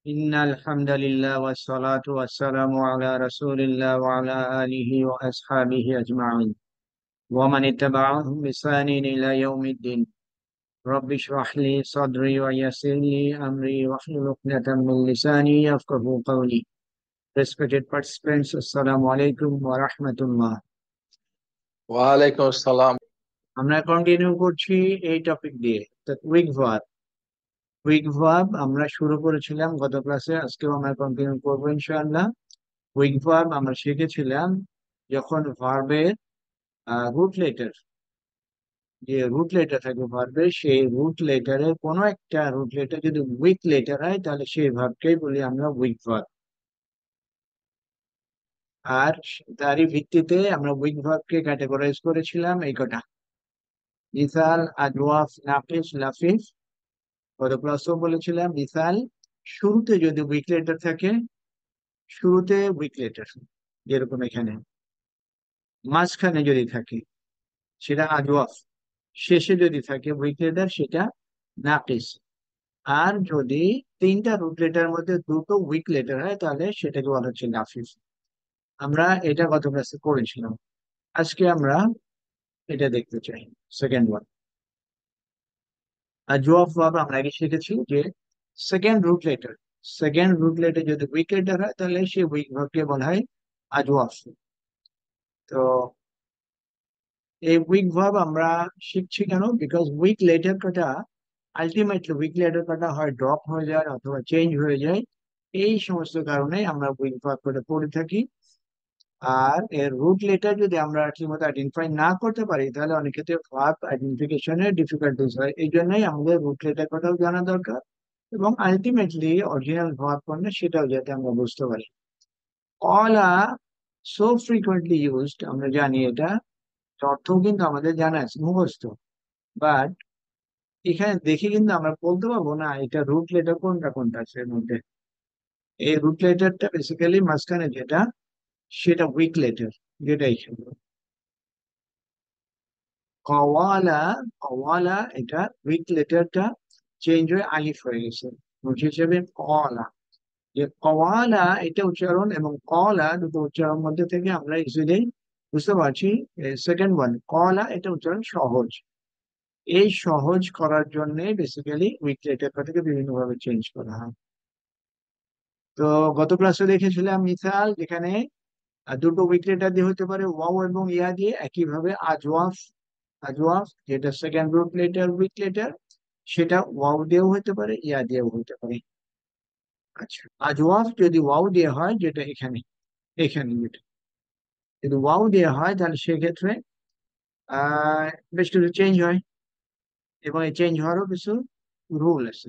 إن الحمد لله والصلاة والسلام على رسول الله وعلى آله وأصحابه أجمعين ومن اتبعهم بإحسان إلى يوم الدين. رب اشرح لي صدري ويسر لي أمري واحلل عقدة من لساني يفقهوا قولي. Respected participants, Assalamu alaikum wa rahmatullah. ওয়ালাইকুম আসসালাম। আমরা কন্টিনিউ করছি এই টপিক দিয়ে, উইক ভার্ব। উইক ভার্ব আমরা শুরু করেছিলাম গত ক্লাসে, আজকেও আমরা কন্টিনিউ করবো ইনশাআল্লাহ। উইক ভার্ব আমরা শিখেছিলাম যখন ভার্বের রুট লেটার, যে রুট লেটার থাকে ভার্বের, সেই রুট লেটারের কোনো একটা রুট লেটার যদি উইক লেটার হয় তাহলে সেই ভার্বকেই বলি আমরা উইক ভার্ব। আর তারই ভিত্তিতে আমরা উইক ভার্বকে ক্যাটেগরাইজ করেছিলাম এই কটা: মিসাল, আজওয়াফ, নাকিস, লাফিফ। গত ক্লাসেও বলেছিলাম মিসাল, শুরুতে যদি উইক লেটার থাকে, শুরুতে উইক লেটার, যেরকম এখানে। মাঝখানে যদি থাকে সেটা আজওয়াফ, শেষে যদি থাকে উইক লেটার সেটা নাকিস। আর যদি তিনটা রুট লেটার মধ্যে দুটো উইক লেটার হয় তাহলে সেটাকে বলা হচ্ছে নাফিস। আমরা এটা গত ক্লাসে করেছিলাম। আজকে আমরা এটা দেখতে চাই, সেকেন্ড ওয়ান। আর জোয়াব ভাব আমরা আগে শিখেছি যে second root letter, second root letter যদি উইক লেটার হয় তাহলে সেই উইক ভাবকে বলা হয় আজওয়াফ। তো এই উইক ভাব আমরা শিখছি কেন? বিকজ উইক লেটার কটা, আলটিমেটলি উইক লেটার কটা হয় ড্রপ হয়ে যায় অথবা চেঞ্জ হয়ে যায়। এই সমস্ত কারণে আমরা উইক ভাব কটা পড়ে থাকি। আর এর রুট লেটার যদি আমরা ঠিক মতো আইডেন্টিফাই না করতে পারি তাহলে অনেক ক্ষেত্রে ভার্ব আইডেন্টিফিকেশনের ডিফিকাল্টিস হয়। এই জন্যই আমাদের রুট লেটার কথাও জানা দরকার, এবং আলটিমেটলি অরিজিনাল ভার্ব কোনটা সেটাও যাতে আমরা বুঝতে পারি। অলা সো ফ্রিকুয়েন্টলি ইউজড, আমরা জানি এটা অর্থ কিন্তু আমাদের জানা আছে, মুখস্থ। বাট এখানে দেখে কিন্তু আমরা বলতে পারবো না এটা রুট লেটার কোনটা কোনটা আছে এর মধ্যে। এই রুট লেটারটা বেসিক্যালি মাঝখানে যেটা, সেটা উইক লেটার, যেটা এখানে কওয়ালা। কওয়ালা এটা উইক লেটারটা চেঞ্জ হয়ে আলিফ হয়ে গেছে, রুট হিসেবে কওয়ালা। যে কওয়ালা এটা উচ্চারণ এবং কলা দুটো উচ্চারণ মধ্যে থেকে আমরা ইজিলি বুঝতে পারছি। সেকেন্ড ওয়ান কলা, এটা উচ্চারণ সহজ। এই সহজ করার জন্য বেসিক্যালি উইক লেটারটাকে বিভিন্ন ভাবে চেঞ্জ করা হয়। তো গত ক্লাসে দেখেছিলাম মিসাল, যেখানে দুটো উইক লেটার দিয়ে হতে পারে ওয়াও এবং ইয়া দিয়ে। একইভাবে আজওয়াফ, আজওয়াফ যেটা second root letter weak letter, সেটা ওয়াও দিয়েও হতে পারে, ইয়া দিয়েও হতে পারে। আচ্ছা, আজওয়াফ যদি ওয়াও দিয়ে হয়, যেটা এখানে, এখানে যেটা যদি ওয়াও দেওয়া হয় তাহলে সেক্ষেত্রে বেশ কিছু চেঞ্জ হয়, এবং এই চেঞ্জ হওয়ারও কিছু রুল আছে।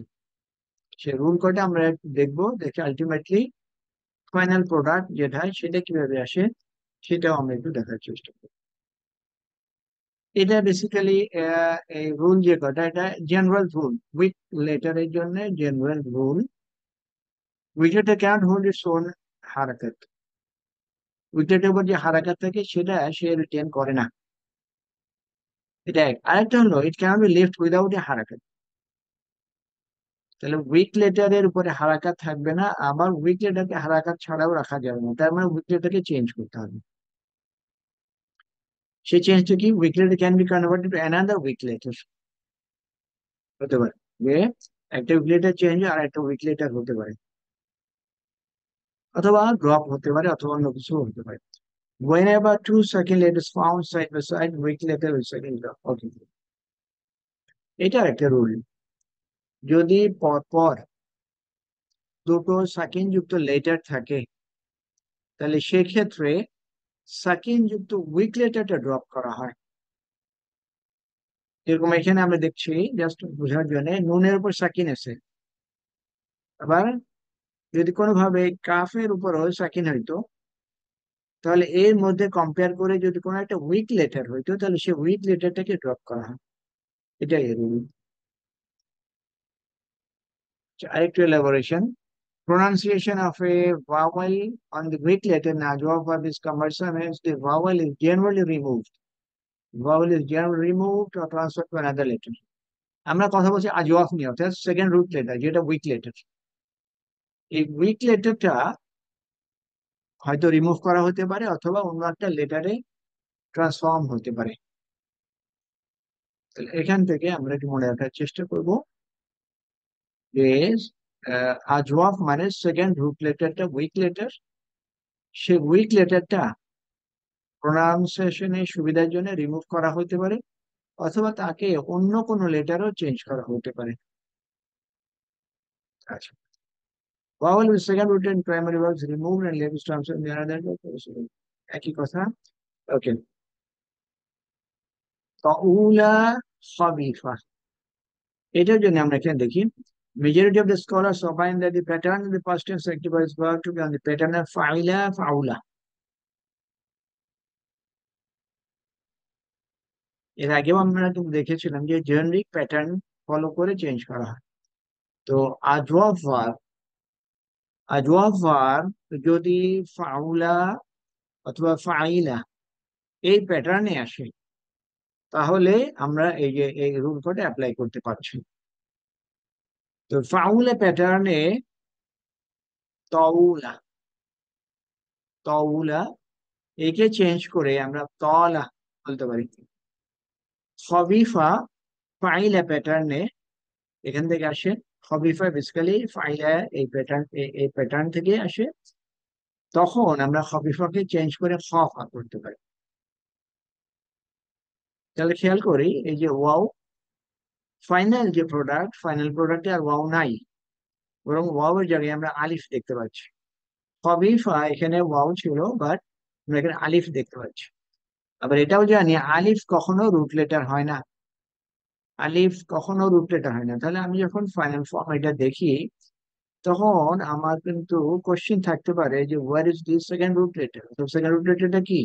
সে রুল কটা আমরা একটু দেখবো, দেখে আলটিমেটলি ফাইনাল প্রোডাক্ট যেটা হয় সেটা কিভাবে আসে সেটাও আমরা একটু দেখার চেষ্টা করি। এটা বেসিক্যালি এই রুল যে কটা, এটা জেনারেল রুল উইক লেটারের জন্য। জেনারেল রুল: উইকেটে ক্যানট হোল্ড ইটস ওন হারাকাত। উইকেটের উপর যে হারাকাত থাকে সেটা সে রিটেন করে না, এটা এক। আরেকটা হলো it cannot be lift without a হারাকাত। তাহলে উইক লেটারের উপরে হারাকাত থাকবে না, আবার উইক লেটারকে হারাকাত ছাড়াও রাখা যাবে না, তার মানে উইক লেটারকে চেঞ্জ করতে হবে। সেই চেঞ্জটা কি? Weak letter can be converted to another weak letter, হতে পারে যে একটা উইক লেটার চেঞ্জ আর একটা উইক লেটার হতে পারে, অথবা ড্রপ হতে পারে, অথবা অন্য কিছু হতে পারে। Whenever two second letters found side by side, weak letter will second drop. Okay, এটা একটা রুল। যদি পর পর দুটো সেকেন্ড যুক্ত লেটার থাকে তাহলে সেক্ষেত্রে সেকেন্ড যুক্ত উইক লেটারটা ড্রপ করা হয়। যেরকম এখানে আমরা দেখছি, জাস্ট বোঝার জন্য, নুনের উপর সাকিন আছে। আবার যদি কোনোভাবে কাফের উপরও সাকিন হইতো তাহলে এর মধ্যে কম্পেয়ার করে যদি কোনো একটা উইক লেটার হইতো তাহলে সে উইক লেটারটাকে ড্রপ করা হয়। এটাই রুল। আরেকটু elaboration: pronunciation of a vowel on the Greek letter najwa verb is cumbersome, hence the vowel is generally removed. Vowel is generally removed or transferred to another letter. আমরা কথা বলছি আজওয়াফ নিয়ে, অর্থাৎ second root letter যেটা week letter. এই week লেটারটা হয়তো remove করা হতে পারে অথবা অন্য একটা লেটারে ট্রান্সফর্ম হতে পারে। তাহলে এখান থেকে আমরা একটু মনে রাখার চেষ্টা করব যে আজওয়াফ মানে সেকেন্ড রুট লেটারটা উইক লেটার, সে উইক লেটারটা প্রোনাউন্সিয়েশনের সুবিধার জন্য রিমুভ করা হতে পারে অথবা তাকে অন্য কোনো লেটারও চেঞ্জ করা হতে পারে। আচ্ছা, vowel with second root in primary verbs removed and labels transferred in other একই কথা। ওকে, তাউলা খাবিফা, এটার জন্য আমরা এখানে দেখি majority of the scholars opine that the pattern in the past tense rectifies verb to be on the pattern of ফাইলা ফাউলা। এর আগেও আমরা কিন্তু দেখেছিলাম যে জেনারিক প্যাটার্ন ফলো করে চেঞ্জ করা হয়। তো আজওয়াব ভার্ব, আজওয়াব ভার্ব যদি ফাউলা অথবা ফাইলা এই প্যাটার্নে আসে তাহলে আমরা এই যে এই রুল কোডে অ্যাপ্লাই করতে পারছি। তো ফাউলা প্যাটার্নে তউলা, তউলা একে চেঞ্জ করে আমরা তলা বলতে পারি। খবিফা ফাইলা প্যাটার্নে এখান থেকে আসে, খবিফা বেসিক্যালি ফাইলা এই প্যাটার্ন এই প্যাটার্ন থেকে আসে, তখন আমরা খবিফাকে চেঞ্জ করে খফা করতে পারি। তাহলে খেয়াল করি এই যে ওয়াও ফাইনাল যে প্রোডাক্ট, ফাইনাল প্রোডাক্টে আর ওয়াও নাই, বরং ওয়াও এর জায়গায় আমরা আলিফ দেখতে পাচ্ছি। খবিফা এখানে ওয়াও ছিল বাট আমরা এখানে আলিফ দেখতে পাচ্ছি। আবার এটাও জানি আলিফ কখনো রুট লেটার হয় না, আলিফ কখনো রুট লেটার হয় না। তাহলে আমি যখন ফাইনাল ফর্ম এটা দেখি তখন আমার কিন্তু কোশ্চেন থাকতে পারে যে where is this second root letter, তো সেকেন্ড রুট লেটারটা কি,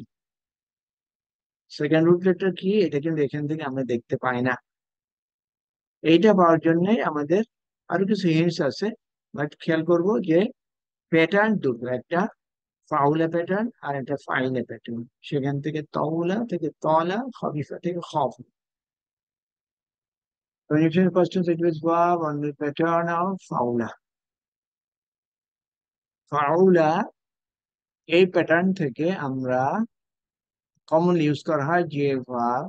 সেকেন্ড রুট লেটার কি, এটা কিন্তু এখান থেকে আমরা দেখতে পাই না। এইটা পাওয়ার জন্য আমাদের আরো কিছু হিন্টস আছে, বাট খেয়াল করব যে প্যাটার্ন দুটো, একটা ফাউলা প্যাটার্ন আর একটা ফাইলা প্যাটার্ন, সেখান থেকে তউলা থেকে তলা, খবিফা থেকে খফ। Conjunction questions, it was verb on the pattern of ফাউলা। ফাউলা এই প্যাটার্ন থেকে আমরা কমন ইউজ করা হয় যে ভার্ব,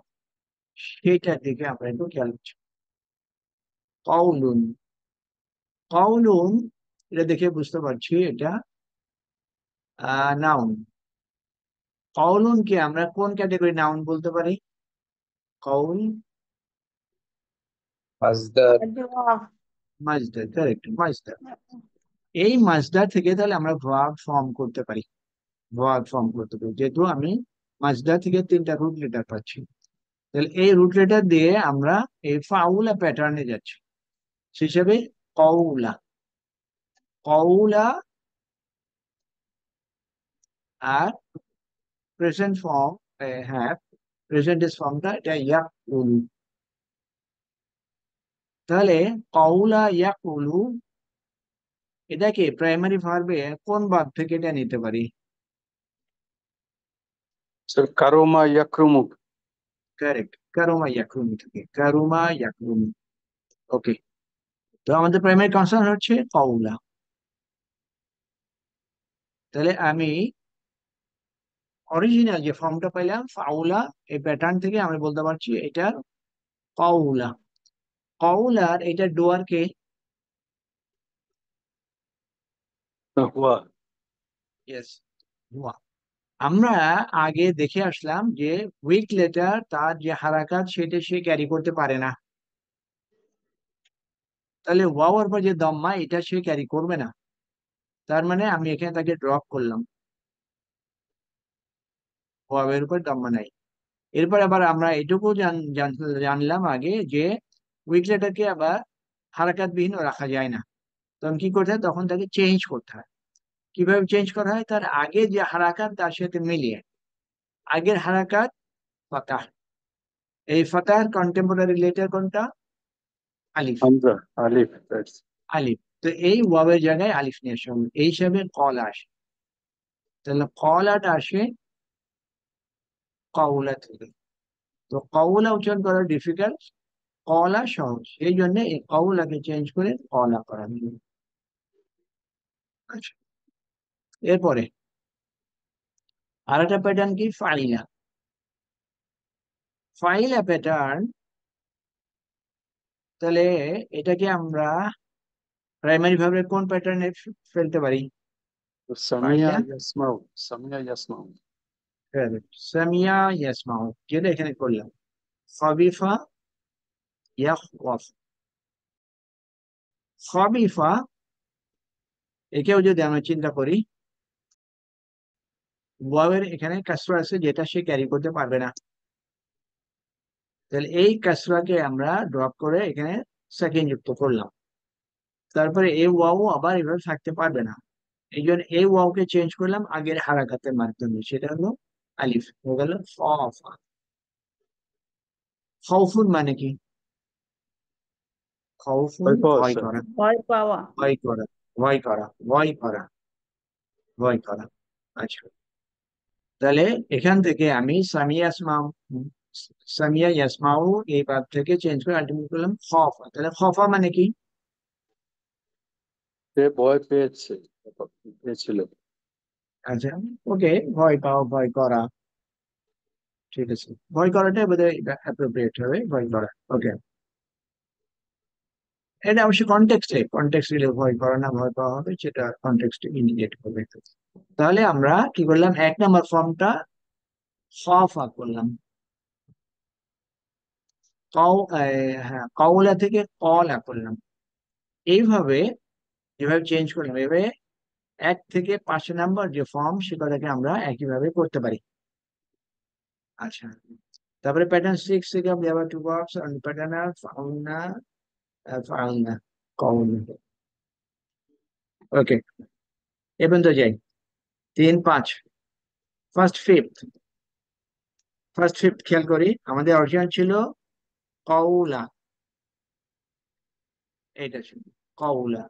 সেটার দিকে আমরা একটু খেয়াল করছি। কওলুন, কওলুন এটা দেখে বুঝতে পারছি এটা নাউন। কওলুন কে আমরা কোন ক্যাটাগরি নাউন বলতে পারি? কওল মাজদার। মাজদার, কারেক্ট, মাজদার। এই মাজদার থেকে তাহলে আমরা ভার্ব ফর্ম করতে পারি, ভার্ব ফর্ম করতে পারি, যেহেতু আমি মাজদার থেকে তিনটা রুট লেটার পাচ্ছি। তাহলে এই রুট লেটার দিয়ে আমরা এই ফাউলা প্যাটার্নে যাচ্ছি, সেই হিসাবে কওলা, কওলা। আর প্রেজেন্ট ফর্ম, হ্যাঁ প্রেজেন্ট ইস ফর্মটা এটা ইয়াকুলু। তাহলে কওলা ইয়াকুলু এটাকে প্রাইমারি ভার্বে কোন ভার্ব থেকে এটা নিতে পারি? স্যার কারোমা ইয়াকরুমুক। কারেক্ট, কারুমা ইয়াকরুমি থেকে, কারুমা ইয়াকরুমি। ওকে, তো আমাদের প্রাইমারি কনসার্ন হচ্ছে কওলা। তাহলে আমি অরিজিনাল যে ফর্মটা পাইলাম ফাউলা, এই প্যাটার্ন থেকে আমি বলতে পারছি এটা কওলা। কওলার এটা ডোয়ার কে? হুয়া। ইয়েস, আমরা আগে দেখে আসলাম যে উইক লেটার তার যে হারাকাত সেটা সে ক্যারি করতে পারে না, তাহলে ওয়াওয়ার পর যে দম্মা এটা সে ক্যারি করবে না। তার মানে আমি এখানে তাকে ড্রপ করলাম, ওয়াওয়ের উপর দম্মা নাই। এরপর আবার আমরা এটুকু জানলাম আগে যে উইক লেটারকে আবার হারাকাত বিহীন রাখা যায় না, তখন কি করতে হয়, তখন তাকে চেঞ্জ করতে হয়। কিভাবে চেঞ্জ করা হয়? তার আগে যে হারাকাত তার সাথে মিলিয়ে, আগের হারাকাত ফাতাহ, এই ফাতাহের কন্টেম্পোরারি লেটার কোনটা? আলিফ, হামজা। আলিফ, দ্যাটস। আলিফ। তো এই ওয়াবের জায়গায় আলিফ নিয়ে আসে, এই হিসাবে কল আসে। তাহলে কলাটা আসে কওলা থেকে। তো কওলা উচ্চারণ করা ডিফিকাল্ট, কলা সহজ, এই জন্য এই কওলাকে চেঞ্জ করে কলা করা হলো। আচ্ছা, এরপরে আরেকটা প্যাটার্ন কি ফাইলা। ফাইলা প্যাটার্ন, তাহলে এটাকে আমরা প্রাইমারি ভাবে কোন প্যাটার্নে ফেলতে পারি? সামিয়া ফাইলা, ইয়াসমাউ, সামিয়া ইয়াসমাউ। সামিয়া ইয়াসমাউ, যেটা এখানে করলাম। খাবিফা ইয়াখওয়াফ। খাবিফা, একেও যদি আমরা চিন্তা করি, ওয়াওয়ের এখানে কাসরা আছে যেটা সে ক্যারি করতে পারবে না, তাহলে এই কাসরাকে আমরা ড্রপ করে এখানে সেকেন্ড যুক্ত করলাম। তারপরে এই ওয়াও আবার এভাবে থাকতে পারবে না, এই জন্য এই ওয়াওকে চেঞ্জ করলাম আগের হারাকাতের মাধ্যমে, সেটা হলো আলিফ হয়ে গেল ফা। খাউফুন মানে কি? খাউফুন ভয় পাওয়া ভয় স্যার। করা, ভয় পাওয়া। ভয় করা, ভয় করা, ভয় করা, ভয় করা। আচ্ছা, তাহলে এখান থেকে আমি সামিয়া ইয়াসমাউ, সামিয়া ইয়াসমাউ এই বাদ থেকে চেঞ্জ করে আলটিমেট করলাম খফা। তাহলে খফা মানে কি? সে ভয় পেয়েছে, পেয়েছিল। আচ্ছা, ওকে, ভয় পাওয়া, ভয় করা, ঠিক আছে, ভয় করাটাই বোধহয় অ্যাপ্রোপ্রিয়েট হবে, ভয় করা। ওকে, এটা অবশ্যই কনটেক্সটে, কনটেক্সট দিলে ভয় করা না ভয় পাওয়া হবে সেটা কনটেক্সটে ইন্ডিকেট করবে। তাহলে আমরা কি করলাম, এক নম্বর ফর্মটা খফা করলাম, হ্যাঁ কওলা থেকে কলা করলাম, এইভাবে যেভাবে চেঞ্জ করলাম, এভাবে 1 থেকে 5 নাম্বার যে ফর্ম সেটাকে আমরা একইভাবে করতে পারি। আচ্ছা, তারপরে প্যাটার্ন 6 থেকে we have two verbs and pattern are ফাউলনা, ফাউলনা, কওলা। ওকে, এবার তো যাই 3, 5, ফার্স্ট ফিফথ খেয়াল করি, আমাদের অরিজিনাল ছিল কওলা, এটা ছিল কওলা,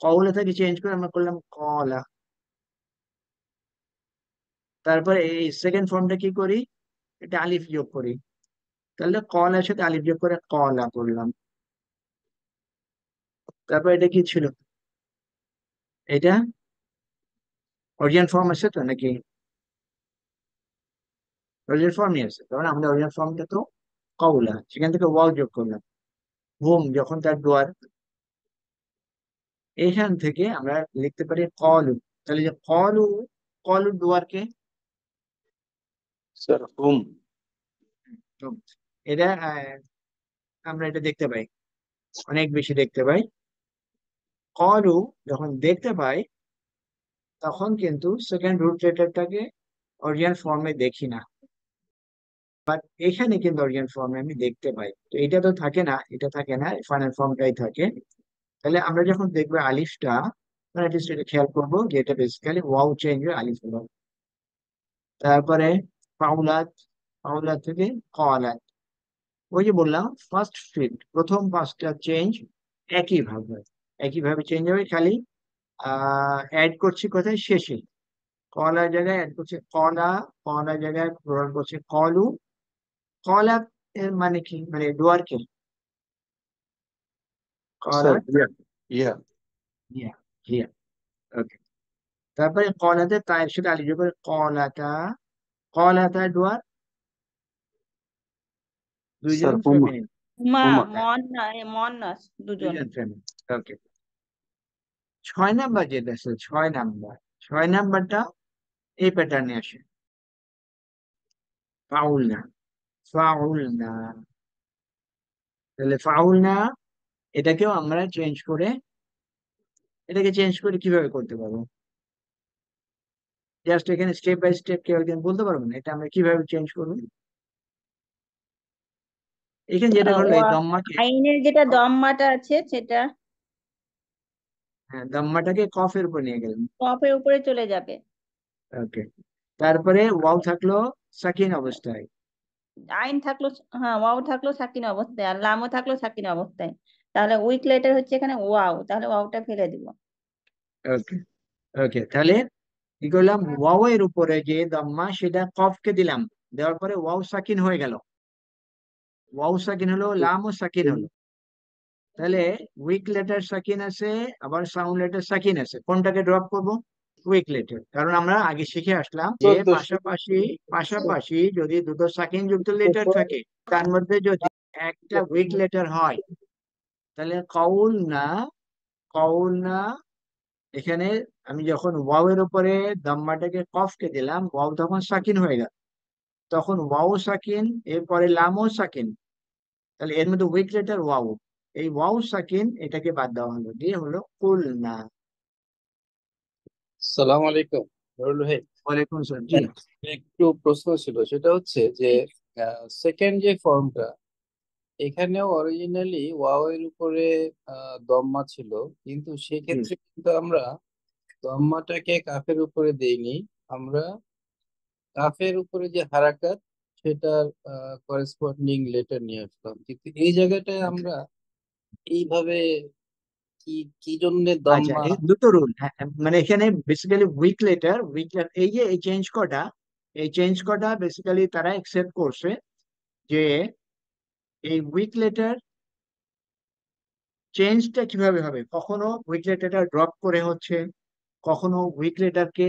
কওলা থেকে চেঞ্জ করে আমরা করলাম কলা। তারপরে এই সেকেন্ড ফর্মটা কি করি, এটা আলিফ যোগ করি, তাহলে কলার সাথে আলিফ যোগ করে কলা করলাম। তারপর এটা কি ছিল, এটা অরিজিনাল ফর্ম আছে তো নাকি? অরিজিনাল ফর্মই আছে, কারণ আমাদের অরিজিনাল ফর্মটা তো কওলা, সেখান থেকে ওয়াও যোগ করলাম। হুম, যখন তার দোয়ার, এখান থেকে আমরা লিখতে পারি কলু, তাহলে যে কলু, কলু দোয়ারকে, স্যার হুম। তো এটা আমরা এটা দেখতে পাই, অনেক বেশি দেখতে পাই। কলু যখন দেখতে পাই তখন কিন্তু সেকেন্ড রুট লেটারটাকে অরিজিনাল ফর্মে দেখি না, এখানে কিন্তু অরিজিনাল ফর্মে আমি দেখতে পাই। তো এটা তো থাকে না, এটা থাকে না, ফাইনাল ফর্মটাই থাকে। তাহলে আমরা যখন দেখবো আলিফটা, মানে just এটা খেয়াল করবো যে এটা বেসিক্যালি ওয়াও চেঞ্জ হয়ে আলিফ হলো। তারপরে ফাউলাত, ফাউলাত থেকে কলাত, ওই যে বললাম ফার্স্ট ফিট, প্রথম 5টা চেঞ্জ একইভাবে, একইভাবে চেঞ্জ হবে, খালি অ্যাড করছি কোথায়, শেষে। কলার জায়গায় অ্যাড করছে কলা, কলার জায়গায় গ্রহণ করছে কলু। কলা এর মানে কি, মানে ডুয়ারকে, কলা, স্যার ইয়া, ইয়া। ইয়া, ইয়া। ওকে, তারপরে কলাতে তায়ের সাথে আলিফ যোগ করে কলাটা, কলাটা ডুয়ার, দুইজন স্যার হুমা, ফেমিনিন, মা, হুমা। মন না, মন না, দুজন। দুইজন ফেমিনিন। ওকে, 6 নাম্বার যেটা আছে, 6 নাম্বার, 6 নাম্বারটা এই প্যাটার্নে আসে, ফাউলনা, ফাউলনা। তাহলে ফাউলনা, এটাকেও আমরা চেঞ্জ করে, এটাকে চেঞ্জ করে কিভাবে করতে পারবো, জাস্ট এখানে স্টেপ বাই স্টেপ কেউ একজন বলতে পারবো না এটা আমরা কিভাবে চেঞ্জ করবো? এখানে যেটা করলো এই দম্মাকে, আইনের যেটা দম্মাটা আছে সেটা হ্যাঁ দম্মাটাকে কফের উপর নিয়ে গেলাম। কফের উপরে চলে যাবে। ওকে, তারপরে ওয়াও থাকলো সাকিন অবস্থায়। আইন থাকলো, হ্যাঁ ওয়াও থাকলো সাকিন অবস্থায়, আর লামও থাকলো সাকিন অবস্থায়। তাহলে উইক লেটার হচ্ছে এখানে ওয়াও, তাহলে ওয়াওটা ফেলে দিব। ওকে, ওকে, তাহলে কি করলাম, ওয়াও এর উপরে যে দম্মা সেটা কফকে দিলাম, দেওয়ার পরে ওয়াও সাকিন হয়ে গেল, ওয়াও সাকিন হলো, লামও সাকিন হলো। তাহলে উইক লেটার সাকিন আছে, আবার সাউন্ড লেটার সাকিন আছে, কোনটাকে ড্রপ করব? Weak letter. কারণ আমরা আগে শিখে আসলাম যে 1400 পাশাপাশি পাশাপাশি যদি দুটো সাকিন যুক্ত লেটার থাকে, তার মধ্যে যদি একটা উইক লেটার হয়, তাহলে কউল না, কউল না। এখানে আমি যখন ওয়াও এর উপরে দাম্মাটাকে কফকে দিলাম, ওয়াও তখন সাকিন হয়ে গেল, তখন ওয়াও সাকিন, এরপরে লামও সাকিন, তাহলে এর মধ্যে উইক লেটার ওয়াও, এই ওয়াও সাকিন এটাকে বাদ দেওয়া হলো, দিয়ে হলো কুল না। সালাম আলাইকুম নুরুল ভাই। ওয়ালাইকুম আসসালাম, জি। একটু প্রশ্ন ছিল, সেটা হচ্ছে যে সেকেন্ড যে ফর্মটা, এখানেও অরিজিনালি ওয়াও এর উপরে দম্মা ছিল, কিন্তু জি। সেক্ষেত্রে কিন্তু আমরা দম্মাটাকে কাফের উপরে দেইনি, আমরা কাফের উপরে যে হারাকাত সেটার করেসপন্ডিং লেটার নিয়ে আসলাম, কিন্তু এই জায়গাটায় আমরা এইভাবে কি কি জন্য আচ্ছা, দম্মা? এই দুটো রুল, মানে এখানে বেসিক্যালি উইক লেটার, এই যে এই চেঞ্জ কটা, এই চেঞ্জ কটা বেসিক্যালি তারা একসেপ্ট করছে যে এই উইক লেটার চেঞ্জটা কিভাবে হবে। কখনো উইক লেটারটা ড্রপ করে হচ্ছে, কখনো উইক লেটারকে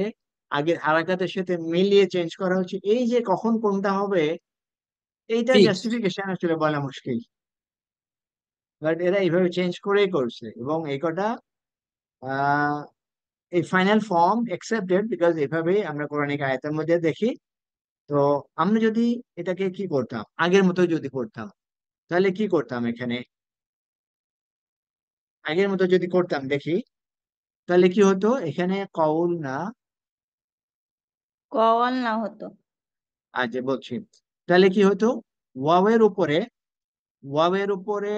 আগের হারাকাতের সাথে মিলিয়ে চেঞ্জ করা হচ্ছে। এই যে কখন কোনটা হবে, এইটা ফিক্স। জাস্টিফিকেশন আসলে বলা মুশকিল, বাট এরা এইভাবে চেঞ্জ করেই করছে। এবং এই কটা আহ এই ফাইনাল ফর্ম একসেপ্টেড, বিকজ এভাবেই আমরা কোরআনিক আয়াতের মধ্যে দেখি। তো আমরা যদি এটাকে কি করতাম, আগের মতো যদি করতাম, তাহলে কি করতাম এখানে, আগের মতো যদি করতাম দেখি, তাহলে কি হতো এখানে কউল না। কওয়াল না হতো। আজ বলছি, তাহলে কি হতো, ওয়াওয়ের উপরে, ওয়াওয়ের উপরে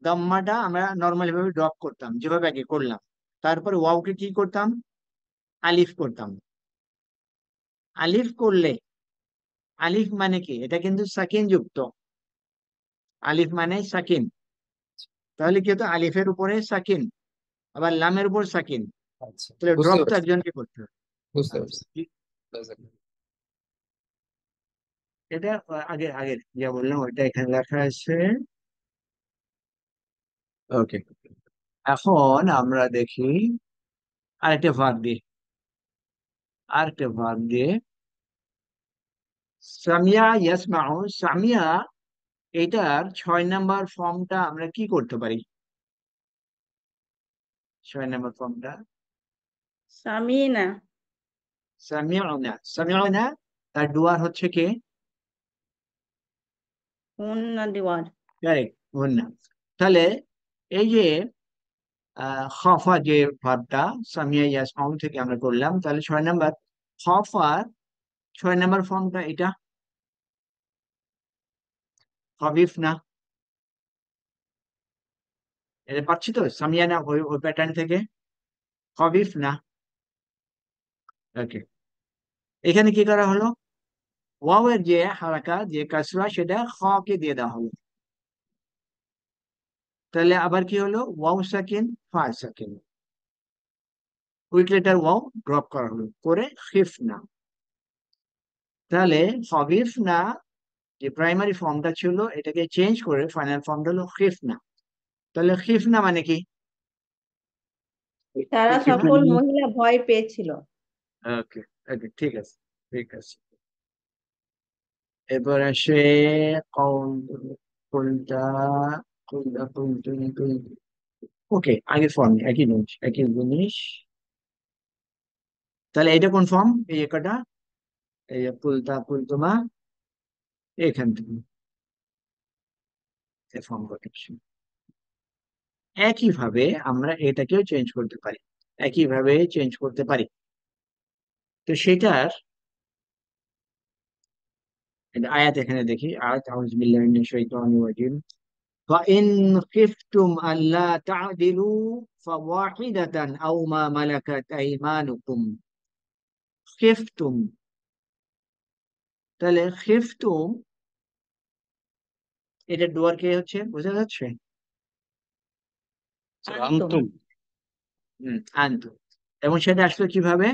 দাম্মাটা আমরা নর্মালি ভাবে ড্রপ করতাম যেভাবে আগে করলাম, তারপরে ওয়াওকে কি করতাম, আলিফ করতাম। আলিফ করলে, আলিফ মানে কি, এটা কিন্তু সাকিন যুক্ত, আলিফ মানে সাকিন, তাহলে কি হতো, আলিফের উপরে সাকিন, আবার লামের উপর সাকিন, আচ্ছা, তাহলে বুঝতে ড্রপ তো পারছি, একজনকে করতে হবে। বুঝতে আচ্ছা, পারছি। এটা আগে আগে যা বললাম ওইটা এখানে লেখা আছে। ওকে, এখন আমরা দেখি আরেকটা ভাগ দিয়ে, আরেকটা ভাগ দিয়ে সামিয়া ইয়াসমাউ, সামিয়া, এটার 6 নাম্বার ফর্মটা আমরা কি করতে পারি? 6 নাম্বার ফর্মটা সামিনা। সামিউনা, সামিউনা, তার ডুয়ার হচ্ছে কে? হুন্না দিওয়ার। কারেক্ট, না। তাহলে এই যে খফা যে ভাবটা সামিয়া ইয়াসমাউ থেকে আমরা করলাম, তাহলে 6 নাম্বার খফার 6 নাম্বার ফর্মটা এটা খবিফ না, এটা পাচ্ছি তো, সামিয়া না, ওই ওই প্যাটার্ন থেকে খবিফ না। ওকে, এখানে কি করা হলো, ওয়াও এর যে হারাকা যে কাসরা সেটা খ কে দিয়ে দেওয়া হলো, তাহলে আবার কি হলো, ওয়াও সাকিন ফা সাকিন, উইক লেটার ওয়াও ড্রপ করা হলো, করে খিফ না। তাহলে খবিফ না যে প্রাইমারি ফর্মটা ছিল এটাকে চেঞ্জ করে ফাইনাল ফর্মটা হলো খিফ না। তাহলে খিফ না মানে কি, তারা খিফ না, সকল মহিলা ভয় পেয়েছিল। ওকে, ওকে, ঠিক আছে, ঠিক আছে। এরপর আসে কৌন, কোনটা, কোনটা, কোনটা, ওকে, আগের ফর্ম একই জিনিস, একই জিনিস। তাহলে এটা কোন ফর্ম, এই একটা, এই যে কুলতা কুলতুমা, এখান থেকে ফর্ম প্রোটেকশন। একইভাবে আমরা এটাকেও চেঞ্জ করতে পারি, একইভাবে চেঞ্জ করতে পারি। তো সেটার আয়াত এখানে দেখি, আয়াত আউযু বিল্লাহি মিনাশ শাইতানির রাজিম। فإن خفتم ألا تعدلوا فواحدة أو ما ملكت أيمانكم خفتم, তাহলে খিফতুম, এটা ডুয়ার কে হচ্ছে বোঝা যাচ্ছে? আনতুম। আন্তুম। আনতু, এবং সেটা আসলে কিভাবে,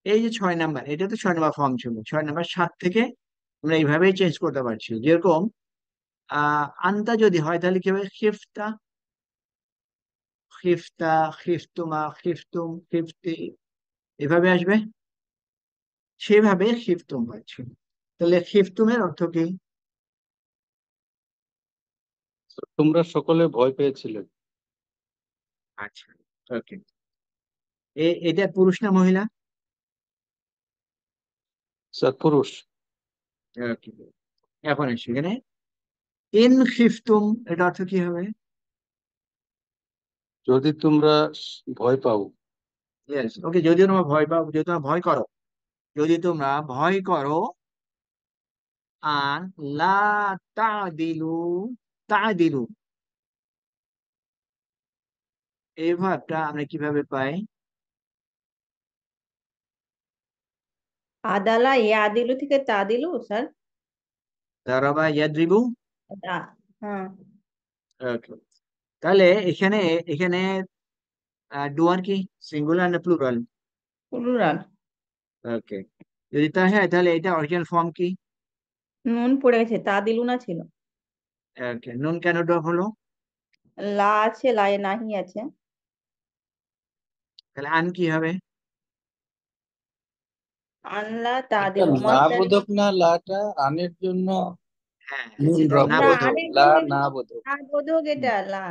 এই যে 6 নাম্বার, এটা তো 6 নাম্বার ফর্ম ছিল, 6 নাম্বার 7 থেকে আমরা এইভাবেই চেঞ্জ করতে পারছি। যেরকম আনতা যদি হয় তাহলে কি হবে? খিফতা, খিফতা, খিফতুমা, খিফতুম, খিফতি, এভাবে আসবে। সেভাবে খিফতুম হয়েছে। তাহলে খিফতুমের অর্থ কি? তোমরা সকলে ভয় পেয়েছিলে। আচ্ছা, ওকে। এটা পুরুষ না মহিলা? স্যার পুরুষ। ওকে, এখন আসি এখানে ইন খিফতুম, এটা অর্থ কি হবে? যদি তোমরা ভয় পাও। ইয়েস, ওকে। যদি তোমরা ভয় পাও, যদি তোমরা ভয় করো, যদি তোমরা ভয় করো, আন লা তাদিলু, তাদিলু, এই ভাবটা আমরা কিভাবে পাই? আদালা ইয়াদিলু থেকে তাদিলু স্যার। দারাবা ইয়াদ্রিবু। হ্যাঁ। ওকে, তাহলে এখানে এখানে ডুয়ার কি সিঙ্গুলার না প্লুরাল? প্লুরাল। ওকে, যদি তা হয় তাহলে এটা অরিজিনাল ফর্ম কি? নুন পড়ে গেছে, তাদিলু না ছিল। ওকে, নুন কেন ড্রপ হলো? লা আছে, লাই নাহি আছে। তাহলে আন কি হবে? আনলা এটা তাদিলু না মস্তানি। বোধক না, লাটা আনের জন্য হ্যাঁ, নুন এটা ড্রপ না না, হয়েছে। বোধক। আরের লা জন্য না বোধক। না বোধক, এটা লা।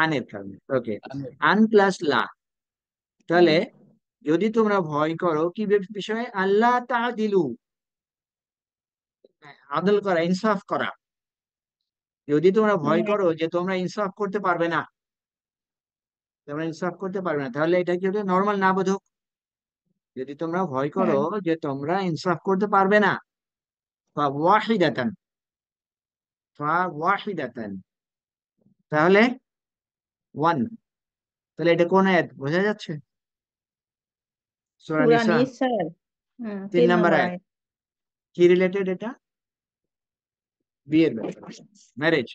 আনের কারণে। ওকে, আনের। আন প্লাস লা। হুম। তাহলে যদি তোমরা ভয় করো কি বিষয়ে? আল্লাহ তাদিলু, আদল করা, ইনসাফ করা। যদি তোমরা ভয় হুম। করো যে তোমরা ইনসাফ করতে পারবে না, তোমরা ইনসাফ করতে পারবে না, তাহলে এটা কি হবে? নর্মাল না বোধক। যদি তোমরা ভয় করো হুম। যে তোমরা ইনসাফ করতে পারবে না, ফাওয়াহিদাতান, ফাওয়াহিদাতান, তাহলে ওয়ান। তাহলে এটা কোন আয়াত বোঝা যাচ্ছে? সূরা সূরা নিসা নিসার। হুম, 3 নম্বর 3 নম্বর আয়াত। আয়াত। কি রিলেটেড এটা? বিয়ের ব্যাপারে, ম্যারেজ।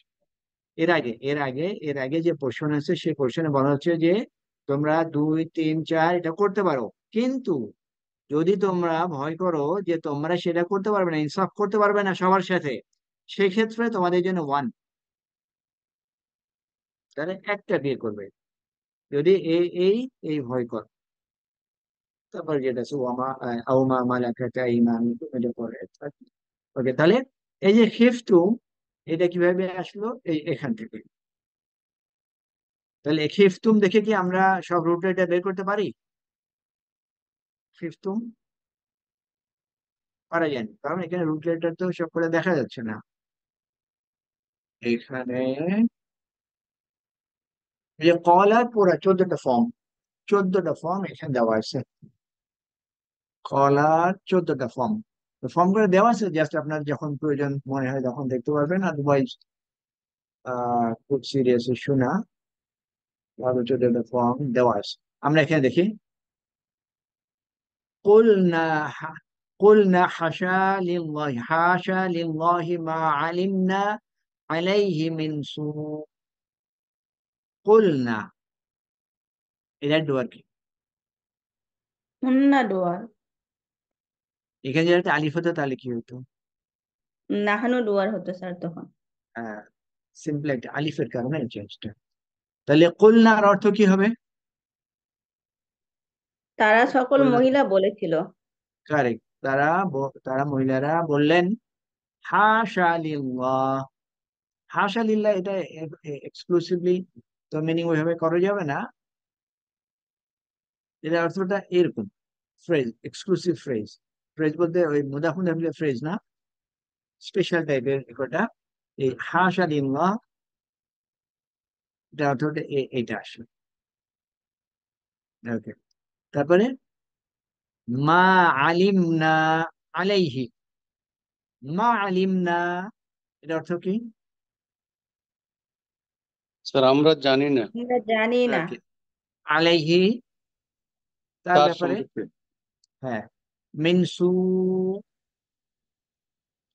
এর আগে যে পোর্শন আছে সেই পোর্শনে বলা হচ্ছে যে তোমরা 2, 3, 4 এটা করতে পারো, কিন্তু যদি তোমরা ভয় করো যে তোমরা সেটা করতে পারবে না, ইনসাফ করতে পারবে না সবার সাথে, সেক্ষেত্রে তোমাদের জন্য ওয়ান, তাহলে একটা বিয়ে করবে। যদি এই এই এই ভয় কর, তারপর যেটা আছে ওয়ামা আউমা মালাকাত আইমানুকুম, এটা পরে। ওকে, তাহলে এই যে খিফতুম, এটা কিভাবে আসলো? এখান থেকে। তাহলে খিফতুম দেখে কি আমরা সব রুট এটা বের করতে পারি? খিফতুম পারা যায়নি, কারণ এখানে রুট লেটার তো সব করে দেখা যাচ্ছে না এখানে। এই যে কলার পুরা 14টা ফর্ম, 14টা ফর্ম এখানে দেওয়া আছে। কলার 14টা ফর্ম, ফর্ম করে দেওয়া আছে, জাস্ট আপনার যখন প্রয়োজন মনে হয় তখন দেখতে পারবেন, আদারওয়াইজ খুব সিরিয়াস ইস্যু না। আরো 14টা ফর্ম দেওয়া আছে। আমরা এখানে দেখি قلنا قلنا حاشا لله، حاشا لله ما علمنا عليه من سوء، قلنا এটা ডুয়ার কি? হুন্না ডুয়ার। এখানে যদি একটা আলিফ হতো তাহলে কি হতো? নাহানু ডুয়ার হতো স্যার তখন। সিম্পল একটা আলিফের কারণে এই চেঞ্জটা। তাহলে কুলনার অর্থ কি হবে? তারা সকল কুলনা, মহিলা বলেছিল। কারেক্ট। তারা মহিলারা বললেন হাশা লিল্লাহ। হাশা লিল্লাহ, এটা এক্সক্লুসিভলি তো মিনিং ওইভাবে করা যাবে না। এটা অর্থটা এরকম, ফ্রেজ, এক্সক্লুসিভ ফ্রেজ। ফ্রেজ বলতে ওই মুদাফ মুদাফিলের ফ্রেজ না, স্পেশাল টাইপের একটা। এই হাশা লিল্লাহ, এটা অর্থটা এইটা আসে। ওকে, তারপরে মা আলিমনা আলাইহি, মা আলিমনা, এটা অর্থ কি? স্যার আমরা জানি না। আমরা জানি না। ওকে, আলাইহি, তার তার ব্যাপারে। সম্পর্কে। হ্যাঁ, মিনসু,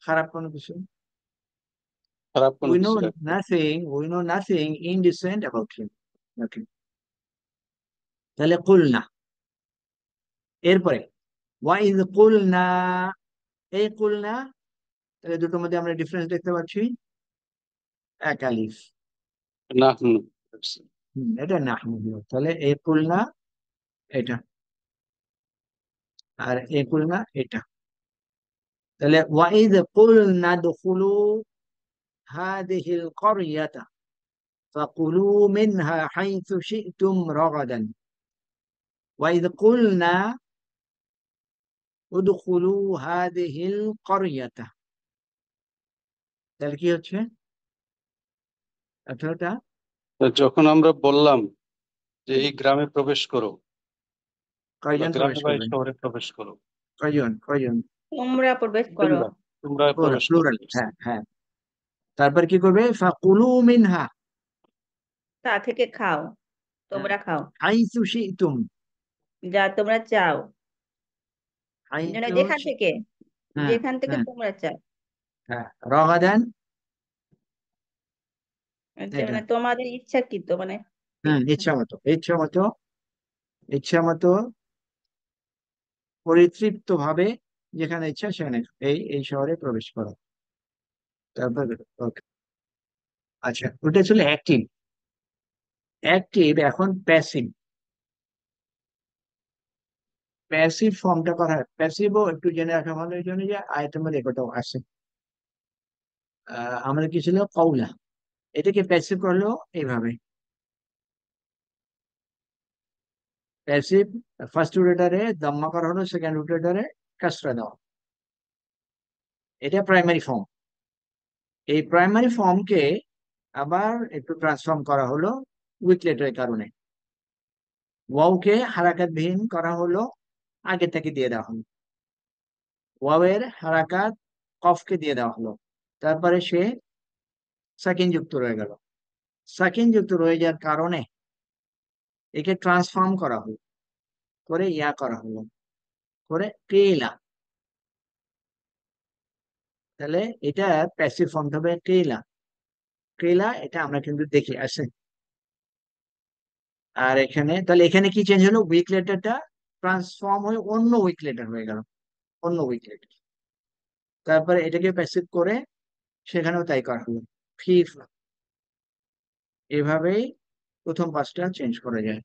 খারাপ কোনো কিছু। খারাপ কোনো we কিছু know একটা। nothing indecent about him. Okay, তাহলে কুলনা। এরপরে ওয়াইজ কুলনা, এই কুলনা, তাহলে দুটোর মধ্যে আমরা ডিফারেন্স দেখতে পাচ্ছি। এক আলিফ। নাহনু। এটা নাহনু দিয়ে, তাহলে এ কুলনা এটা, আর এ কুলনা এটা। তাহলে ওয়াইদ কুলনা দুখুলু হাদিহিল ক্বরিয়াতা ফাকুলু মিনহা হাইথু শি'তুম রাগাদান। ওয়াইদ কুলনা উদখুলু হাদিহিল ক্বরিয়াতা, তাহলে কি হচ্ছে? অর্থটা তো যখন আমরা বললাম যে এই গ্রামে প্রবেশ করো, বা কয়জন গ্রামে প্রবেশ বা এই করবেন? শহরে প্রবেশ করো, কয়জন কয়জন? তোমরা প্রবেশ করো। তোমরা তোমরা পুরা প্রবেশ করো। প্লুরাল, হ্যাঁ হ্যাঁ। তারপর কি করবে? ফাকুলু মিনহা, তা থেকে খাও, হ্যাঁ, তোমরা খাও, হাইসু শি'তুম, যা তোমরা চাও, যেন হাইসু যেখান থেকে, হ্যাঁ যেখান থেকে হ্যাঁ তোমরা চাও। হ্যাঁ, রগাদান, আচ্ছা, এটা মানে তোমাদের ইচ্ছাকৃত, মানে ইচ্ছা মতো, ইচ্ছা মতো, ইচ্ছা মতো, পরিতৃপ্ত ভাবে, যেখানে ইচ্ছা সেখানে এই এই শহরে প্রবেশ করো। তারপর okay, আচ্ছা, ওটা ছিল অ্যাক্টিভ। অ্যাক্টিভ এখন প্যাসিভ। প্যাসিভ ফর্মটা করা হয়, প্যাসিভও একটু জেনে রাখা ভালো, এই জন্য যে আয়তের মধ্যে কোথাও আছে। আমাদের কি ছিল? কওলা। এটাকে প্যাসিভ করলো এইভাবে, প্যাসিভ ফার্স্ট রোটেটরে দাম্মা করা হলো, সেকেন্ড রোটেটরে কাসরা দেওয়া। এটা প্রাইমারি ফর্ম। এই প্রাইমারি ফর্মকে আবার একটু ট্রান্সফর্ম করা হলো উইকলেটের কারণে। ওয়াওকে হারাকাতবিহীন করা হলো, আগে থেকে দিয়ে দেওয়া হলো। ওয়াওয়ের হারাকাত কফকে দিয়ে দেওয়া হলো, তারপরে সে সাকিন যুক্ত রয়ে গেল। সাকিন যুক্ত রয়ে যাওয়ার কারণে একে ট্রান্সফর্ম করা হলো, করে ইয়া করা হলো, করে কেলা। তাহলে এটা প্যাসিভ ফর্ম হবে কেলা। কেলা এটা আমরা কিন্তু দেখি আছে। আর এখানে তাহলে এখানে কি চেঞ্জ হলো? উইক লেটারটা ট্রান্সফর্ম হয়ে অন্য উইক লেটার হয়ে গেল, অন্য উইক লেটার। তারপরে এটাকে প্যাসিভ করে সেখানেও তাই করা হলো, ফিফ। এভাবেই প্রথম পাঁচটা চেঞ্জ করা যায়।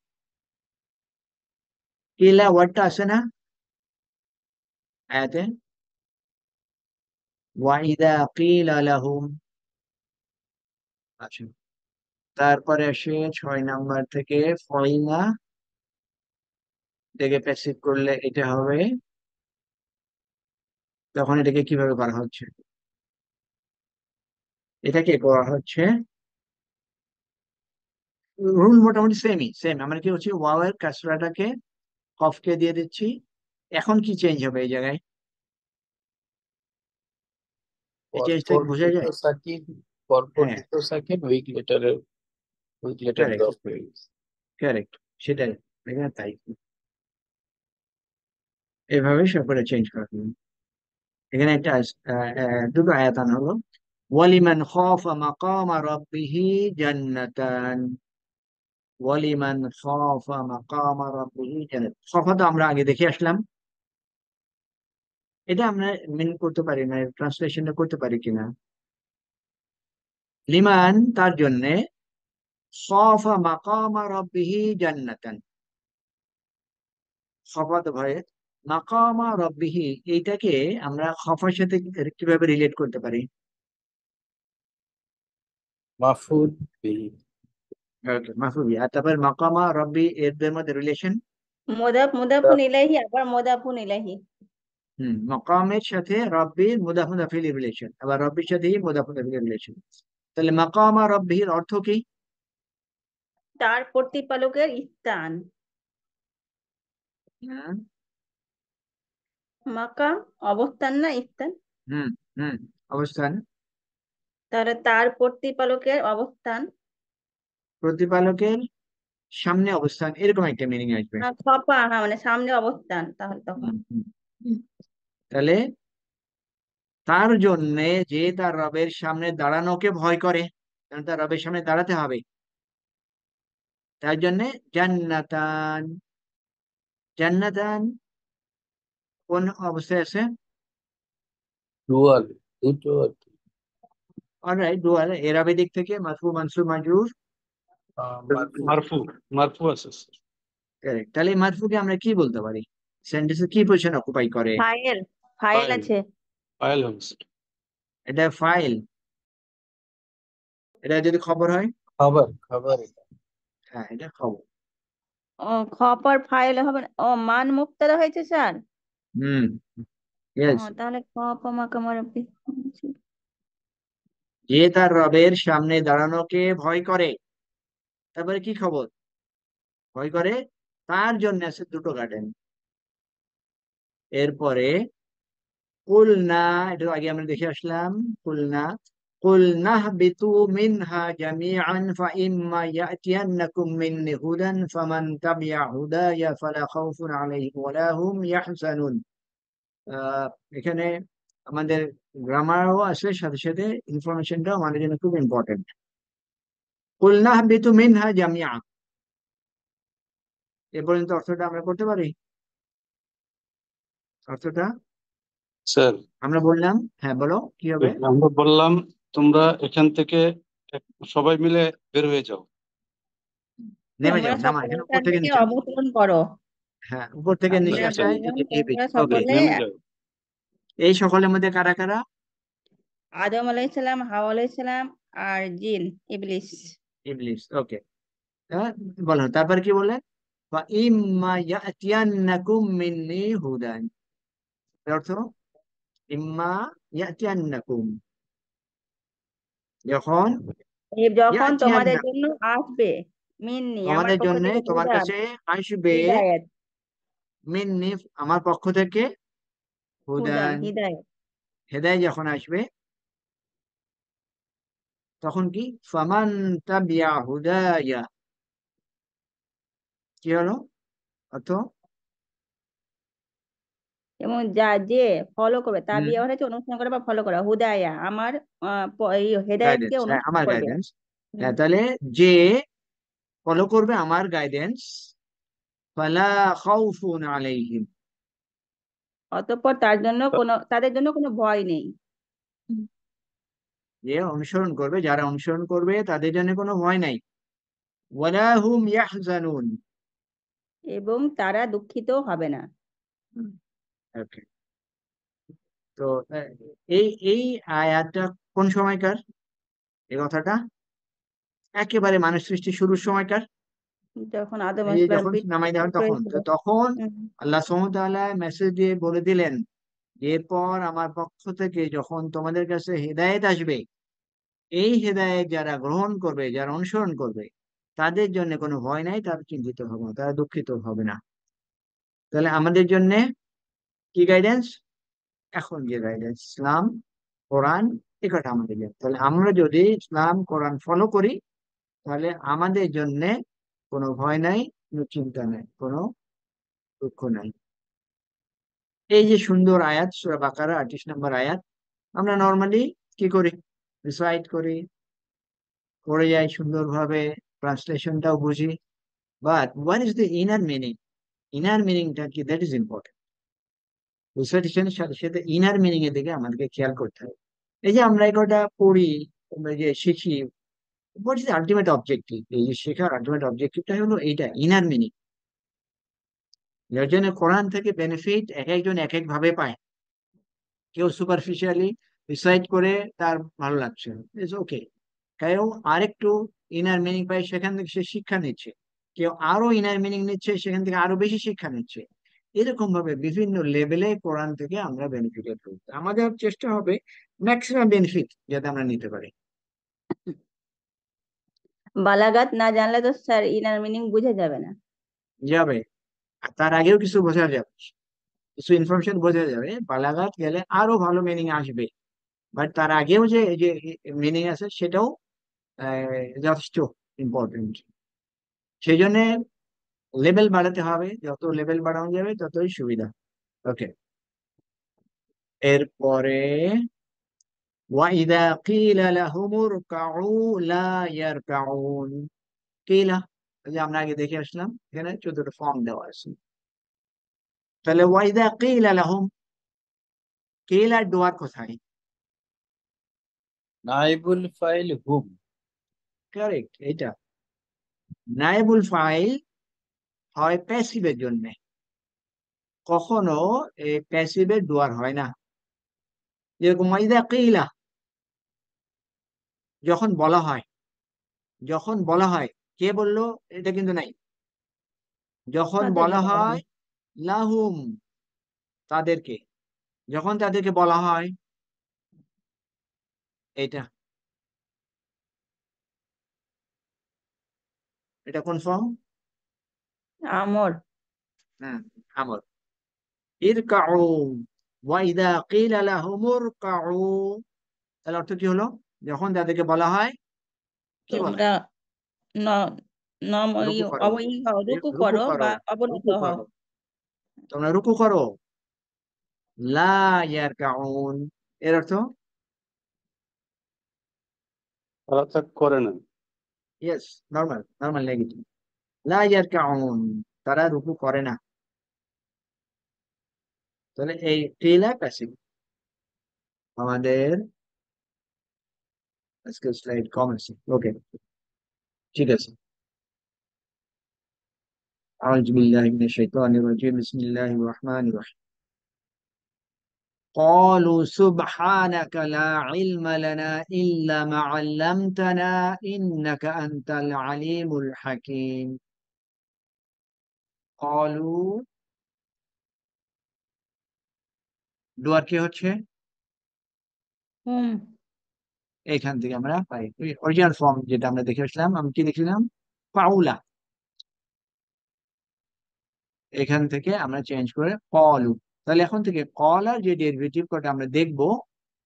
কেলা ওয়ার্ডটা আছে না আয়াতে? ওয়াইদা কিলা লাহুম। আচ্ছা, তারপরে আসে 6 নাম্বার থেকে ফয়না, এটাকে প্যাসিভ করলে এটা হবে। তখন এটাকে কিভাবে করা হচ্ছে? এটাকে করা হচ্ছে রুল মোটামুটি সেমই, সেম। আমরা কি হচ্ছে, ওয়াও এর কাসরাটাকে কফকে দিয়ে দিচ্ছি। এখন কি চেঞ্জ হবে এই জায়গায়? এই চেঞ্জটা পরপর কি বোঝা দুটো যায়? সাকিন, পরপর হ্যাঁ, দুটো সাকিন উইক লেটার কারেক্ট, ড্রপ হয়ে গেছে। কারেক্ট, সেটাই। এখানে তাই, এভাবে সবগুলো চেঞ্জ করা হলো। এখানে একটা দুটো আয়াতান হলো। ওয়ালিমান খাফা মাকামা রাব্বিহি জান্নাতান। ওয়ালিমান খাফা মাকামা রাব্বিহি জান্নাত। খাফা তো আমরা আগে দেখে আসলাম, এটা আমরা মিন করতে পারি না, ট্রান্সলেশনটা করতে পারি কিনা। লিমান তার জন্যে, খাফা মাকামা রাব্বিহি জান্নাতান, খাফা তো ভয়ে, মাকামা রাব্বিহি এইটাকে আমরা খাফার সাথে কিভাবে রিলেট করতে পারি? মাফুল বিহি। ওকে, মাহফুজ। আর তারপর মাকামা রব্বি এর মধ্যে রিলেশন। মুদাফুন ইলাইহি, আবার মুদাফুন ইলাইহি। মাকামের সাথে রব্বির মুদাফ মুদাফিল রিলেশন, আবার রব্বির সাথে মুদাফ মুদাফিল রিলেশন। তাহলে মাকামা রব্বির অর্থ কি? তার প্রতিপালকের স্থান। হুম মাকাম অবস্থান না স্থান? হুম হুম, অবস্থান। তাহলে তার প্রতিপালকের অবস্থান। প্রতিপালকের সামনে অবস্থান, এরকম একটা মিনিং আসবে। খপা, হ্যাঁ, মানে সামনে অবস্থান, তাহলে তখন হুম, হুম, হুম। তাহলে তার জন্য যে তার রবের সামনে দাঁড়ানোকে ভয় করে, কারণ তার রবের সামনে দাঁড়াতে হবে, তার জন্য জান্নাতান। জান্নাতান কোন অবস্থায় আছে? ডুয়াল, দুটো আর কি। অলরাইট, ডুয়াল এরাবের দিক থেকে মারফু মানসুব মাজরুর। মারফু। মারফু। মারফু আছে স্যার। কারেক্ট। তাহলে এই মারফুকে আমরা কি বলতে পারি? সেন্টেন্সে কি পজিশন অকুপাই করে? File, file file. আছে। ফাইল হবে স্যার। এটা ফাইল। এটা যদি খবর হয়? খবর, খবর এটা। হ্যাঁ, এটা খবর। ও, খবর ফাইল হবে না। ও, মান মুক্তাদা হয়েছে স্যার। হুম, ও, ইয়েস। তাহলে কমা কামা রব্বি। যে তার রবের সামনে দাঁড়ানোকে ভয় করে, তারপরে কি খবর? ভয় করে, তার জন্য আছে দুটো গার্ডেন। এরপরে কুলনা, এটা আগে আমরা দেখে আসলাম। কুলনা, কুলনা বিতু মিনহা জামিআন ফাইম্মা ইয়াতিয়ান্নাকুম মিন্নি হুদান ফামান তাবিআ হুদায়া ফালা খাউফুন আলাইহিম ওয়ালা হুম ইয়াহজানুন। আহ, এখানে আমাদের গ্রামারও আছে, সাথে সাথে ইনফরমেশনটাও আমাদের জন্য খুব ইম্পর্টেন্ট। কুলনা বিতু মিনহা জামিআ, এ পর্যন্ত অর্থটা আমরা করতে পারি? অর্থটা স্যার, আমরা বললাম, হ্যাঁ বলো কি হবে? আমরা বললাম তোমরা এখান থেকে সবাই মিলে বের হয়ে যাও। নেমে তোমরা যাও, নামা, সকলে এখানে উপর এখান থেকে থেকে নিচে। অবতরণ করো। হ্যাঁ, উপর থেকে নিচে আমরা আচ্ছা, আসা, বললাম তোমরা ওকে। সকলে। নেমে যাও। এই সকলের মধ্যে কারা কারা? আদম আলাইসালাম, হাওয়া আলাইসালাম, আর জিন, ইবলিস। ইবলিস, ওকে। বলো তারপর কি বলে? ইম্মা ইয়াতিয়ান্নাকুম মিন্নি হুদান, এর অর্থ ইম্মা ইয়াতিয়ান্নাকুম, যখন এই যখন তোমাদের ইয়াতিয়ান্না, জন্য আসবে, মিন্নি আমার তোমাদের পক্ষ জন্য থেকে, তোমার হুদা, কাছে আসবে, হিদায়াত। মিন্নি আমার পক্ষ থেকে, হুদান, হুদান হিদায়াত। হেদায় যখন আসবে, তখন কি? ফামান তাবিয়া হুদায়া, কি হলো অর্থ? এবং যে ফলো করবে, তা হুম, বিয়ে হচ্ছে অনুসরণ করে বা ফলো করা, হুদায়া আমার এই হেদায়েতকে গাইডেন্স, হ্যাঁ অনুসরণ আমার করবে। গাইডেন্স। হুম। হ্যাঁ, তাহলে যে ফলো করবে আমার গাইডেন্স, ফালা খাউফুন আলাইহিম, অতঃপর তাদের জন্য কোনো ভয় নেই। যে অনুসরণ করবে, যারা অনুসরণ করবে তাদের জন্য কোনো ভয় নাই। ওয়ালা হুম ইয়াহজানুন। এবং তারা দুঃখিত হবে না। ওকে। তো আহ, এই এই আয়াতটা কোন সময়কার? এই কথাটা একেবারে মানুষ সৃষ্টি শুরুর সময়কার। যখন আদম এই যে আসলাম যখন নামাই দেওয়া হয় পৃথিবীতে তখন, হয়েছিল। তো তখন হুম। আল্লাহ সুবহানাহু ওয়া তাআলা মেসেজ দিয়ে বলে দিলেন, এরপর আমার পক্ষ থেকে যখন তোমাদের কাছে হেদায়েত আসবে, এই হেদায়েত যারা গ্রহণ করবে, যারা অনুসরণ করবে, তাদের জন্য কোনো ভয় নাই, তারা চিন্তিত হবে না, তারা দুঃখিত হবে না। তাহলে আমাদের জন্য কি গাইডেন্স? এখন যে গাইডেন্স ইসলাম, কোরআন, এ কথা আমাদের জন্য। তাহলে আমরা যদি ইসলাম কোরআন ফলো করি, তাহলে আমাদের জন্য কোনো ভয় নাই, কোনো চিন্তা নাই, কোনো দুঃখ নাই। এই যে সুন্দর আয়াত, সূরা বাকারা 38 নম্বর আয়াত, আমরা নর্মালি কি করি? রিসাইট করি, পড়ে যাই সুন্দরভাবে, ট্রান্সলেশনটাও বুঝি, but what is the inner meaning? Inner মিনিংটা কি, দ্যাট ইজ ইম্পর্টেন্ট। রিসাইটেশনের সাথে সাথে ইনার মিনিং এর দিকে আমাদেরকে খেয়াল করতে হবে। এই যে আমরা এই কটা পড়ি, আমরা যে শিখি, what is the ultimate objective? এই যে শেখার আলটিমেট অবজেক্টিভটা হলো এইটা, ইনার মিনিং। যার জন্য কোরআন থেকে বেনিফিট এক একজন এক এক ভাবে পায়। কেউ সুপারফিশিয়ালি রিসাইট করে তার ভালো লাগছে, ইটস ওকে। কেউ আরেকটু ইনার মিনিং পায়, সেখান থেকে সে শিক্ষা নিচ্ছে। কেউ আরো ইনার মিনিং নিচ্ছে, সেখান থেকে আরো বেশি শিক্ষা নিচ্ছে। এরকম ভাবে বিভিন্ন লেভেলে কোরআন থেকে আমরা বেনিফিটেড হই। আমাদের চেষ্টা হবে ম্যাক্সিমাম বেনিফিট যাতে আমরা নিতে পারি। বালাগাত না জানলে তো স্যার ইনার মিনিং বুঝে যাবে না। যাবে, আর তার আগেও কিছু বোঝা যাবে, কিছু ইনফরমেশন বোঝা যাবে, বালাগাত গেলে আরো ভালো মিনিং আসবে। বাট তার আগেও যে এই যে মিনিং আছে, সেটাও যথেষ্ট ইম্পর্টেন্ট। সেই জন্য লেভেল বাড়াতে হবে, যত লেভেল বাড়ানো যাবে ততই সুবিধা। ওকে। এরপরে ওয়াইদা কিলা লাহুমুর কাউ লা ইয়ারকাউন, কিলা, এই যে আমরা আগে দেখে আসলাম, এখানে 14টা ফর্ম দেওয়া আছে। তাহলে ওয়াইদা কিলা লাহুম, কিলা ডুয়ার কোথায়? নাইবুল ফাইল হুম। কারেক্ট, এটা নায়েবুল ফাইল হয় প্যাসিভের জন্য, কখনো এই প্যাসিভের ডুয়ার হয় না। যেরকম ইদা কিলা, যখন বলা হয়, যখন বলা হয়, কে বললো এটা কিন্তু নাই। যখন তাদেরকে বলা বলা হয় হয়। লাহুম, তাদেরকে, যখন তাদেরকে বলা হয়, এটা এটা কোন ফর্ম? আমর। হ্যাঁ, আমর। ইরকাউ, ওয়া ইদা কিলা লাহুম ইরকাউ, তাহলে অর্থ কি হলো? যখন তাদেরকে বলা হয়, কি বলা তোমরা হয়? ন নম রুকু করো, রুকু রুকু করো করো, বা অবনত রুকু হও। করো, তোমরা রুকু করো। লা ইয়ারকাউন, এর অর্থ? তারা তা করে না। Yes, normal, normal negative. লা ইয়ারকাউন, তারা রুকু করে না। তাহলে এই ক্রিয়া প্যাসিভ। আমাদের আজকে স্লাইড কম আছে, ওকে, ঠিক আছে। আউযু বিল্লাহি মিনাশ শাইতানির রাজিম, বিসমিল্লাহির রহমানির রহিম। قالوا سبحانك لا علم لنا إلا ما علمتنا إنك أنت العليم الحكيم। قالوا, ডুয়ার কি হচ্ছে? হুম। এইখান থেকে আমরা পাই অরিজিনাল ফর্ম যেটা আমরা দেখে আসলাম, আমি কি লিখলাম? পাউলা। এখান থেকে আমরা চেঞ্জ করে কলু। তাহলে এখন থেকে কলার যে ডেরিভেটিভ কটা আমরা দেখব,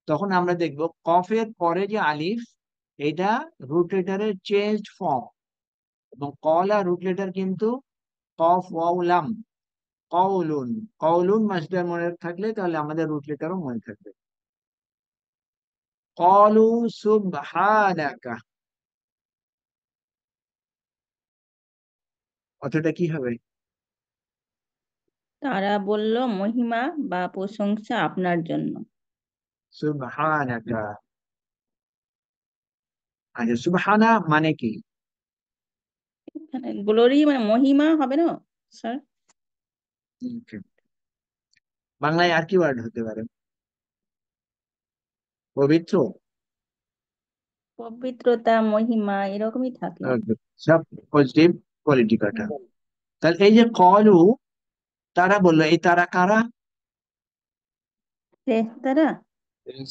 তখন আমরা দেখব কফের পরে যে আলিফ, এটা রুট লেটারের চেঞ্জড ফর্ম। এবং কলা রুট লেটার কিন্তু কফ ওয়াও লাম। কওলুন, কওলুন মাসদার মনে থাকলে তাহলে আমাদের রুট লেটারও মনে থাকবে। কলু সুবহানাকা, অতটা কি হবে? তারা বলল মহিমা বা প্রশংসা আপনার জন্য। সুবহানাকা। আচ্ছা, সুবহানা মানে কি? এখানে গ্লোরি মানে মহিমা হবে না স্যার? Okay. বাংলায় আর কি ওয়ার্ড হতে পারে? পবিত্র। পবিত্রতা, মহিমা এরকমই থাকে। Okay. সব পজিটিভ কোয়ালিটি কাটা। হুম। তাহলে এই যে কলু, তারা বললো, এই তারা কারা? ফেরেশতারা। হুম,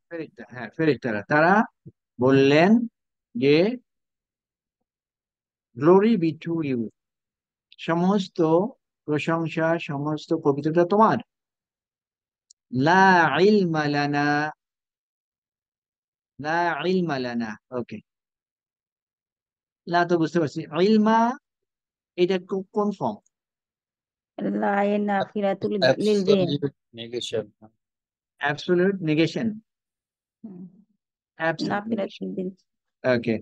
ফেরেশতা, হ্যাঁ ফেরেশতারা। তারা বললেন যে গ্লোরি বি টু ইউ, সমস্ত প্রশংসা, সমস্ত পবিত্রতা তোমার। লা ইলমা লানা, লা ইলমা লানা, ওকে। লা তো বুঝতে পারছি, ইলমা এটা কোন ফর্ম? লা এ নাফিরাতুল লিল জিন। Absolute negation. অ্যাবসলিউট নেগেশন, হুম, অ্যাবসলিউট নেগেশন। নাফিরাতুল জিন। ওকে,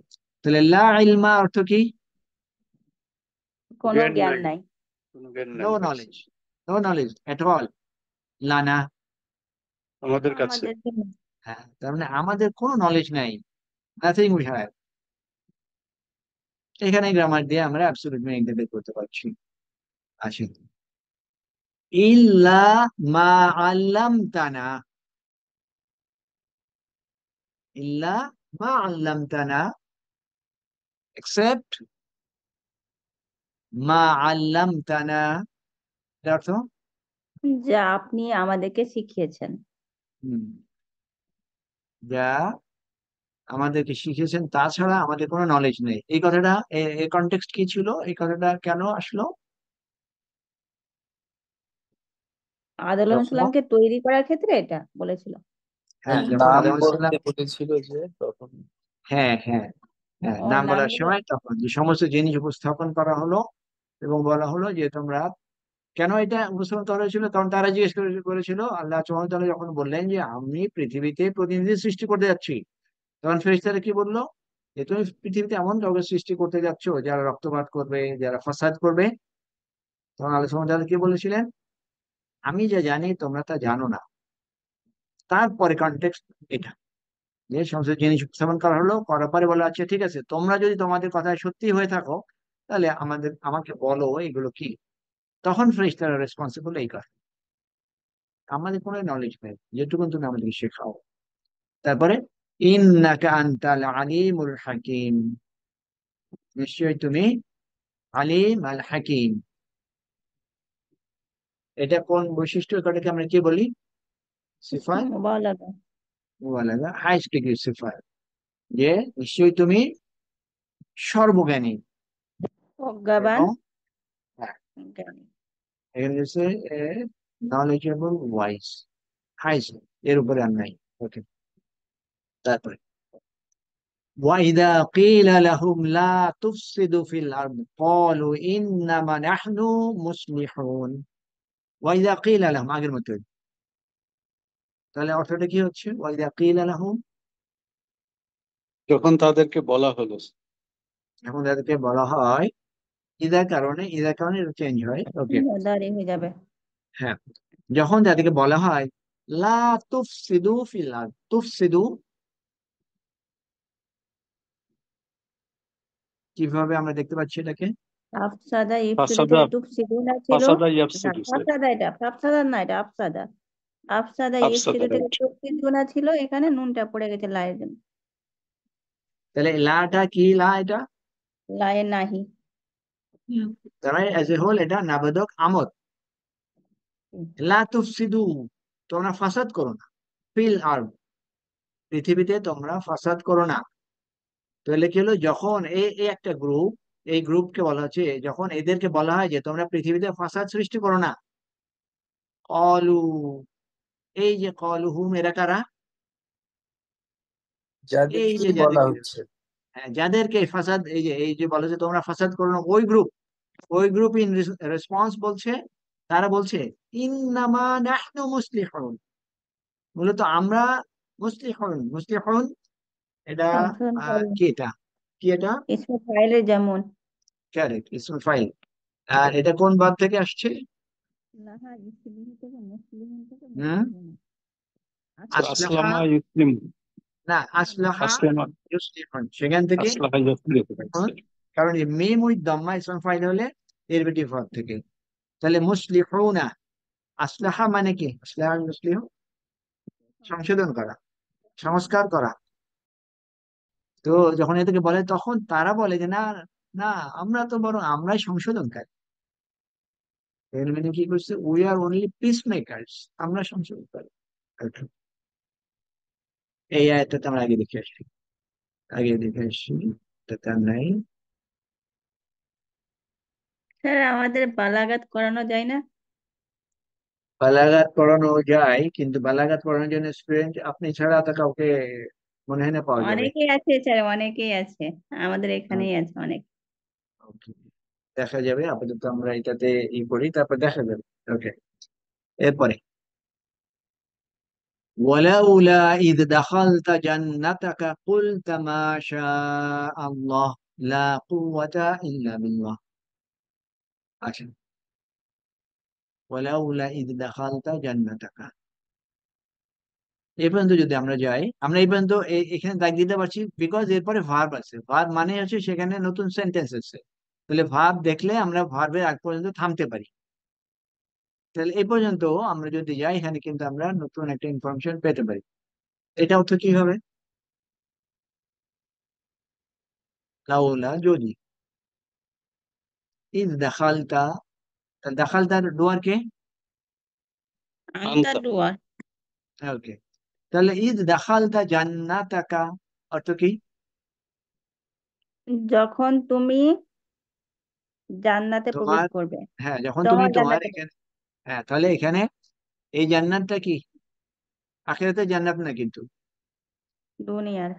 তাহলে লা ইলমা অর্থ কি? কোনো জ্ঞান জ্ঞান নাই, নাই। কোনো জ্ঞান নো নাই কাছে knowledge, no knowledge at all. লানা, আমাদের কাছে। আমাদের জন্য। হ্যাঁ, তার মানে আমাদের কোনো নলেজ নাই, নাথিং উই হ্যাভ। এখানে গ্রামার দিয়ে আমরা অ্যাবসলিউট মিনিংটা বের করতে পারছি। আসেন, ইল্লা মা আল্লামতানা, ইল্লা মা আল্লামতানা, এক্সেপ্ট মা আল্লামতানা, এর অর্থ? যা আপনি আমাদেরকে শিখিয়েছেন। হুম, যা আমাদেরকে শিখিয়েছেন তাছাড়া আমাদের কোনো নলেজ নেই। এই কথাটা, এর কনটেক্সট কি ছিল? এই কথাটা কেন আসলো? আদম আলাইহিস যখন, সালামকে তৈরি করার ক্ষেত্রে এটা বলেছিল। হ্যাঁ, যখন নাম আদম বলতে আলাইহিসসালাম, বলেছিল যে তখন। হ্যাঁ হ্যাঁ হ্যাঁ, ও নাম বলার নামগুলো। সময় তখন যে সমস্ত জিনিস উপস্থাপন করা হলো এবং বলা হলো যে তোমরা, কেন এটা উপস্থাপন করা হয়েছিল? কারণ তারা জিজ্ঞেস করেছিল, আল্লাহ সুবহানাহু ওয়া তাআলা যখন বললেন যে আমি পৃথিবীতে প্রতিনিধি সৃষ্টি করতে যাচ্ছি, তখন ফেরেশতারা কি বললো? যে তুমি পৃথিবীতে এমন কাউকে সৃষ্টি করতে যাচ্ছ যারা রক্তপাত করবে, যারা ফাসাদ করবে। তখন আল্লাহ সুবহানাহু ওয়া তাআলা কি বলেছিলেন? আমি যা জানি তোমরা তা জানো না। তারপরে কনটেক্সট এটা। যে সমস্ত জিনিস উপস্থাপন করা হলো, করার পরে বলা আচ্ছা ঠিক আছে, তোমরা যদি তোমাদের কথায় সত্যি হয়ে থাকো তাহলে আমাকে বলো এগুলো কি। তখন ফেরেশতারা রেসপন্সিবল এই কথা, আমাদের কোনো নলেজ নেই, যেটুকু তুমি আমাদেরকে শেখাও। তারপরে ইন্নাকা আনতাল আলিমুল হাকিম, নিশ্চয়ই তুমি আলিম আল হাকিম। এটা কোন বৈশিষ্ট্য, এটাকে আমরা কি বলি? সিফাত মুবালাগা। মুবালাগা, হাইস্ট ডিগ্রি সিফাত, যে নিশ্চয়ই তুমি সর্বজ্ঞানী। প্রজ্ঞাবান, এবং হ্যাঁ, জ্ঞানী। এখানে হচ্ছে নলেজেবল ওয়াইজ, হাইস্ট, এর উপরে আর নাই। ওকে, তারপরে وَإِذَا قِيلَ لَهُمْ لَا تُفْسِدُوا فِي الْأَرْضِ قَالُوا إِنَّمَا نَحْنُ مُصْلِحُونَ। وَإِذَا قِيلَ لَهُمْ আগের মতো, তাহলে অর্থটা কি হচ্ছে? وَإِذَا قِيلَ لَهُمْ, যখন তাদেরকে বলা হলো। এখন তাদেরকে বলা হয়, ইদার কারণে এটা চেঞ্জ হয়। ওকে, মুদারি হয়ে যাবে। হ্যাঁ, যখন তাদেরকে বলা হয় লা তুফসিদু ফিল আরদ, তুফসিদু কিভাবে আমরা দেখতে পাচ্ছি এটাকে? আফসাদা ইফসিদু ফাসাদা থেকে তুফসিদুনা ছিল। ফাসাদা না, ইয়াফসিদু স্যার। আফসাদা, এটা আফসাদা না, এটা আফসাদা। আফসাদা আফসাদা, ইফসিদু থেকে রাইট। তুফসিদুনা ছিল, এখানে নুনটা পড়ে গেছে লায়ের জন্য। তাহলে লাটা কি, লা এটা লায়ে নাহি। তারা এজ এ হোল এটা নাবেদক আমদ। লা তুফসিদু, তোমরা ফাসাদ করো না, ফিল আরদ, পৃথিবীতে তোমরা ফাসাদ করো না। তাহলে কি হলো, যখন এই একটা গ্রুপ, এই গ্রুপকে বলা হচ্ছে, যখন এদেরকে বলা হয় যে তোমরা পৃথিবীতে ফাসাদ সৃষ্টি করো না, কলু, এই যে কলু হুম, এরা কারা? এই যাদেরকে যে বলা যাদেরকে, হচ্ছে। হ্যাঁ, যাদেরকে ফাসাদ, এই যে বলা হচ্ছে তোমরা ফাসাদ করো না, ওই গ্রুপ ইন রেসপন্স বলছে, তারা বলছে ইন্নামা নাহনু মুসলিহুন, মূলত আমরা মুসলিহুন। এটা সংশোধনকারী। কি এটা, কি এটা? ইসমে ফাইলের যেমন ক্যারেক্ট, ইসমুল ফাইল। আর এটা কোন বাদ থেকে আসছে? লাহা ইসলিহি থেকে, মুসলিমিন থেকে, হুম, মুসলিমিন। স্যার আসলাহা, আসলামা ইসলিম। না, আসলাহা আসলামা ইউসলিহুন, সেখান থেকে আসলাহা ইসলিম এখন, স্যার। কারণ এই মিম উইথ দম্মা ইসমুল ফাইল হলে ডেরিভেটিভ ভার্ব থেকে, তাহলে মুসলিহুনা, আসলাহা মানে কি? আসলাহা মুসলিহ, সংশোধন করা, সংস্কার করা। তো যখন এদেরকে বলে তখন তারা বলে যে না, না, আমরা তো বরং আমরাই সংশোধনকারী। এর মানে কি করছে, we are only piece makers, আমরা সংশোধনকারী। Okay. এই আয়াতটা আমরা আগে দেখে আসছি, এটা তার নাই। স্যার, আমাদের বালাগাত করানো যায় না? বালাগাত পড়ানো যায়, কিন্তু বালাগাত পড়ানোর জন্য স্টুডেন্ট আপনি ছাড়া তো কাউকে মনে হয় না পাওয়া যাবে। অনেকেই আছে স্যার, অনেকেই আছে, আমাদের এখানেই আছে অনেক। Okay. দেখা যাবে, আপাতত আমরা এটাতে করি, তারপর দেখা যাবে। ওকে, এরপরে ولولا إذ دخلت جنتك قلت ما شاء الله لا قوة إلا بالله। আচ্ছা, ولولا إذ دخلت جنتك, এই পর্যন্ত যদি আমরা যাই, আমরা এই পর্যন্ত এখানে দাগ দিতে পারছি, বিকজ এরপরে ভার্ব আছে, ভার্ব মানে হচ্ছে সেখানে নতুন সেন্টেন্স আছে। তাহলে ভার্ব দেখলে আমরা ভার্বের আগ পর্যন্ত থামতে পারি। তাহলে এই পর্যন্ত আমরা যদি যাই, এখানে কিন্তু আমরা নতুন একটা ইনফরমেশন পেতে পারি। এটা অর্থ কি হবে? লাউলা যদি, ইজ দাখালতা, দাখালতার ডুয়ার কে? আন্তার আনতা ডুয়ার। ওকে, তাহলে ইজ দাখালতা জান্নাতাকা অর্থ কি? যখন তুমি জান্নাতে প্রবেশ তোমার, করবে। হ্যাঁ, যখন তুমি তোমার তোমার জান্নাতে। এখানে, হ্যাঁ, তাহলে এখানে এই জান্নাতটা কি? আখিরাতের জান্নাত না কিন্তু, দুনিয়ার।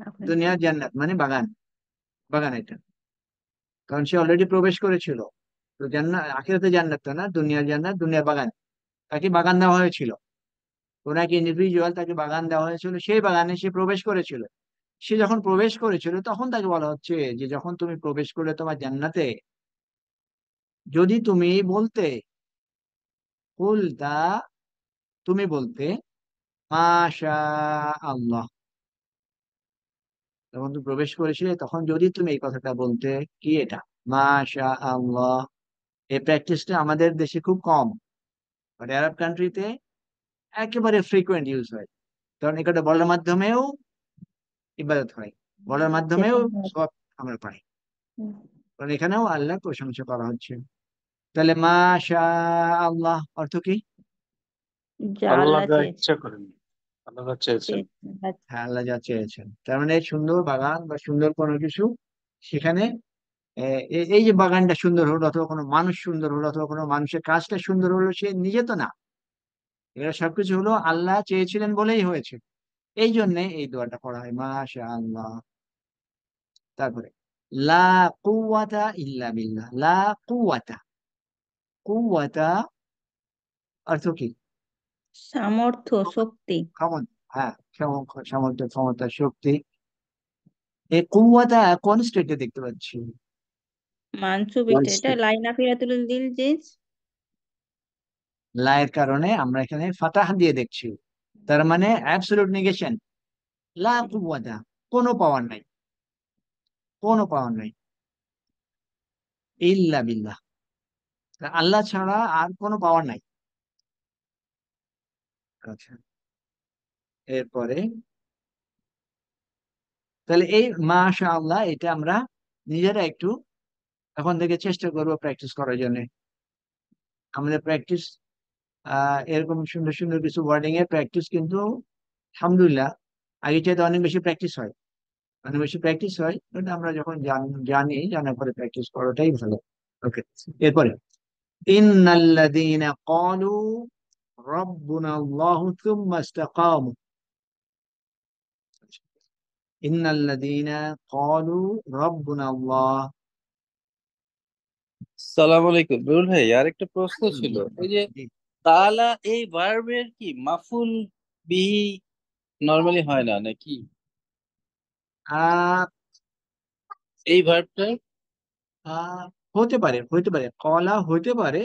আপনি দুনিয়ার জান্নাত মানে বাগান, বাগান এটা, কারণ সে অলরেডি প্রবেশ করেছিল। তো জান্নাত, আখিরাতে জান্নাতটা না, দুনিয়ার জান্নাত, দুনিয়ার বাগান। তাকে বাগান দেওয়া হয়েছিল, ওনাকে ইন্ডিভিজুয়াল, তাকে বাগান দেওয়া হয়েছিল, সেই বাগানে সে প্রবেশ করেছিল। সে যখন প্রবেশ করেছিল তখন তাকে বলা হচ্ছে যে যখন তুমি প্রবেশ করলে তোমার জান্নাতে, যদি তুমি বলতে, কুলতা, তুমি বলতে, মাশা আল্লাহ, যখন তুমি প্রবেশ করেছিলে তখন যদি তুমি এই কথাটা বলতে, কি এটা, মাশা আল্লাহ। এই প্র্যাকটিসটা আমাদের দেশে খুব কম, বাট আরব কান্ট্রিতে একেবারে ফ্রিকোয়েন্ট ইউজ হয়। কারণ এটা বলার মাধ্যমেও ইবাদত হয়, বলার মাধ্যমেও সেটা হয়। সব আমরা পাই। হুম। কারণ এখানেও আল্লাহ প্রশংসা করা হচ্ছে। তাহলে মাশা আল্লাহ অর্থ কি? যা আল্লাহ আল্লাহ যা চেয়েছে। ইচ্ছা করেন, আল্লাহ যা চেয়েছেন। আচ্ছা। হ্যাঁ, আল্লাহ যা চেয়েছেন, তার মানে সুন্দর বাগান বা সুন্দর কোনো কিছু সেখানে, এই যে বাগানটা সুন্দর হলো অথবা কোনো মানুষ সুন্দর হলো অথবা কোনো মানুষের কাজটা সুন্দর হলো, সে নিজে তো না, এরা সবকিছু হলো আল্লাহ চেয়েছিলেন বলেই হয়েছে। এই জন্য এই দোয়াটা করা হয়, মাশা আল্লাহ। তারপরে লা কুওয়াতা ইল্লা বিল্লাহ। লা কুওয়াতা, কুওয়াতা অর্থ কি? সামর্থ্য, শক্তি। ক্ষমতা, হ্যাঁ, সামর্থ্য, ক্ষমতা, শক্তি। এই কুওয়াতা কোন স্টেটে দেখতে পাচ্ছি? মানসুব, One এটা step. লাইন আফিরাতুল দিল জিন্স। লা এর কারণে আমরা এখানে ফাতাহ দিয়ে দেখছি, তার মানে অ্যাবসলিউট নেগেশন। লা কুওয়াতা, কোনো পাওয়ার নাই, কোনো পাওয়ার নাই, ইল্লা বিল্লাহ, আল্লাহ ছাড়া আর কোনো পাওয়ার নাই। আচ্ছা, এরপরে তাহলে এই মাশা আল্লাহ এটা আমরা নিজেরা একটু এখন থেকে চেষ্টা করবো প্র্যাকটিস করার জন্য। আমাদের প্র্যাকটিস এরকম সুন্দর সুন্দর কিছু ওয়ার্ডিং এর প্র্যাকটিস কিন্তু আলহামদুলিল্লাহ আগে চাইতে অনেক বেশি প্র্যাকটিস হয়, অনেক বেশি প্র্যাকটিস হয়, কিন্তু আমরা যখন জানি, জানার পরে প্র্যাকটিস করাটাই ভালো। ওকে, এরপরে ইন্নাল্লাযীনা ক্বালু রাব্বুনা আল্লাহু সুম্মা ইসতাকামু। ইন্নাল্লাযীনা ক্বালু রাব্বুনা আল্লাহ। সালাম আলাইকুম রুল ভাই, আর একটা প্রশ্ন ছিল। এই যে জি। তাআলা, এই ভার্বের কি মাফুল বিহি নরমালি হয় না নাকি আহ এই ভার্বটা? আহ হতে পারে, হতে পারে, কলা হতে পারে।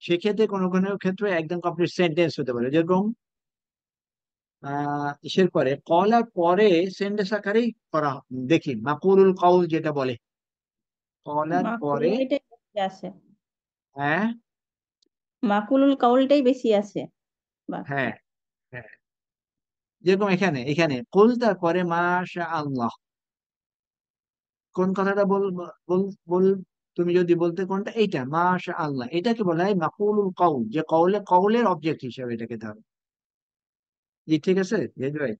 সেক্ষেত্রে কোনো কোনো ক্ষেত্রে একদম কমপ্লিট সেন্টেন্স হতে পারে, যেরকম ইসের পরে, কলার পরে সেন্টেন্স আকারেই করা দেখি, মাকুলুল কাউল যেটা বলে, কলার পরে। মাকুলুলটাই বেশি আছে। হ্যাঁ, মাকুলুল কাউলটাই বেশি আছে। বা হ্যাঁ, হ্যাঁ, যেরকম এখানে, এখানে কুল তারপরে মাশা আল্লাহ, কোন কথাটা বল বল বল, তুমি যদি বলতে কোনটা, এইটা মাশা আল্লাহ, এটাকে বলা হয় মাকুলুল কাউল, যে কৌলের অবজেক্ট হিসেবে এটাকে ধরো। জি, ঠিক আছে জেদ ভাই।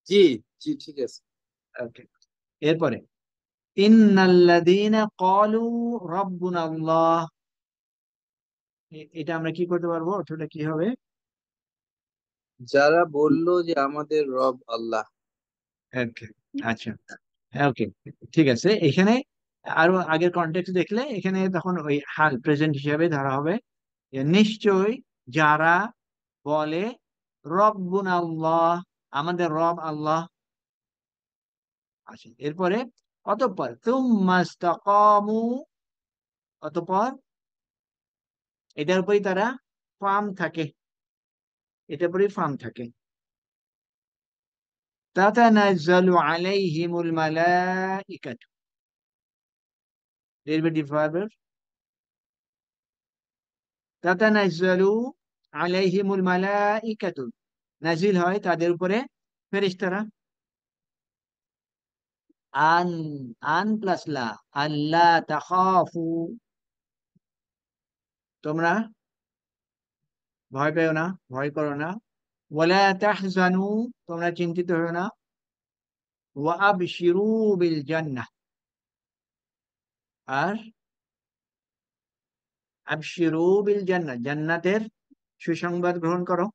জি, জি, ঠিক আছে। ওকে, এরপরে ইন্নাল্লাযীনা ক্বালু রাব্বুনা আল্লাহ, এটা আমরা কি করতে পারবো, অর্থটা কি হবে? যারা বলল যে আমাদের রব আল্লাহ। ওকে, আচ্ছা, ওকে, ঠিক আছে। এখানে আরো আগের কন্টেক্সট দেখলে এখানে তখন ওই হাল প্রেজেন্ট হিসাবে ধরা হবে, যে নিশ্চয় যারা বলে রব্বুনা আল্লাহ, আমাদের রব আল্লাহ। আচ্ছা, এরপরে অতঃপর তুম্মা ইসতাকামু, অতঃপর এটার উপরই তারা ফার্ম থাকে, এটার উপরই ফার্ম থাকে। তাতানাজ্জালু আলাইহিমুল মালাইকাতু, ডেরিভেটিভ ভার্বের তাতানাজ্জালু আলাইহিমুল মালাইকাতু, নাজিল হয় তাদের উপরে ফেরেশতারা। আন, আন প্লাস লা, আল্লাহ তাখাফু, তোমরা ভয় পেও না, ভয় করো না। ওয়ালা তাহজানু, তোমরা চিন্তিত হও না। ওয়া আবশিরু বিল জান্নাহ, আর আবশিরু বিল জান্নাহ, জান্নাতের সুসংবাদ গ্রহণ করো।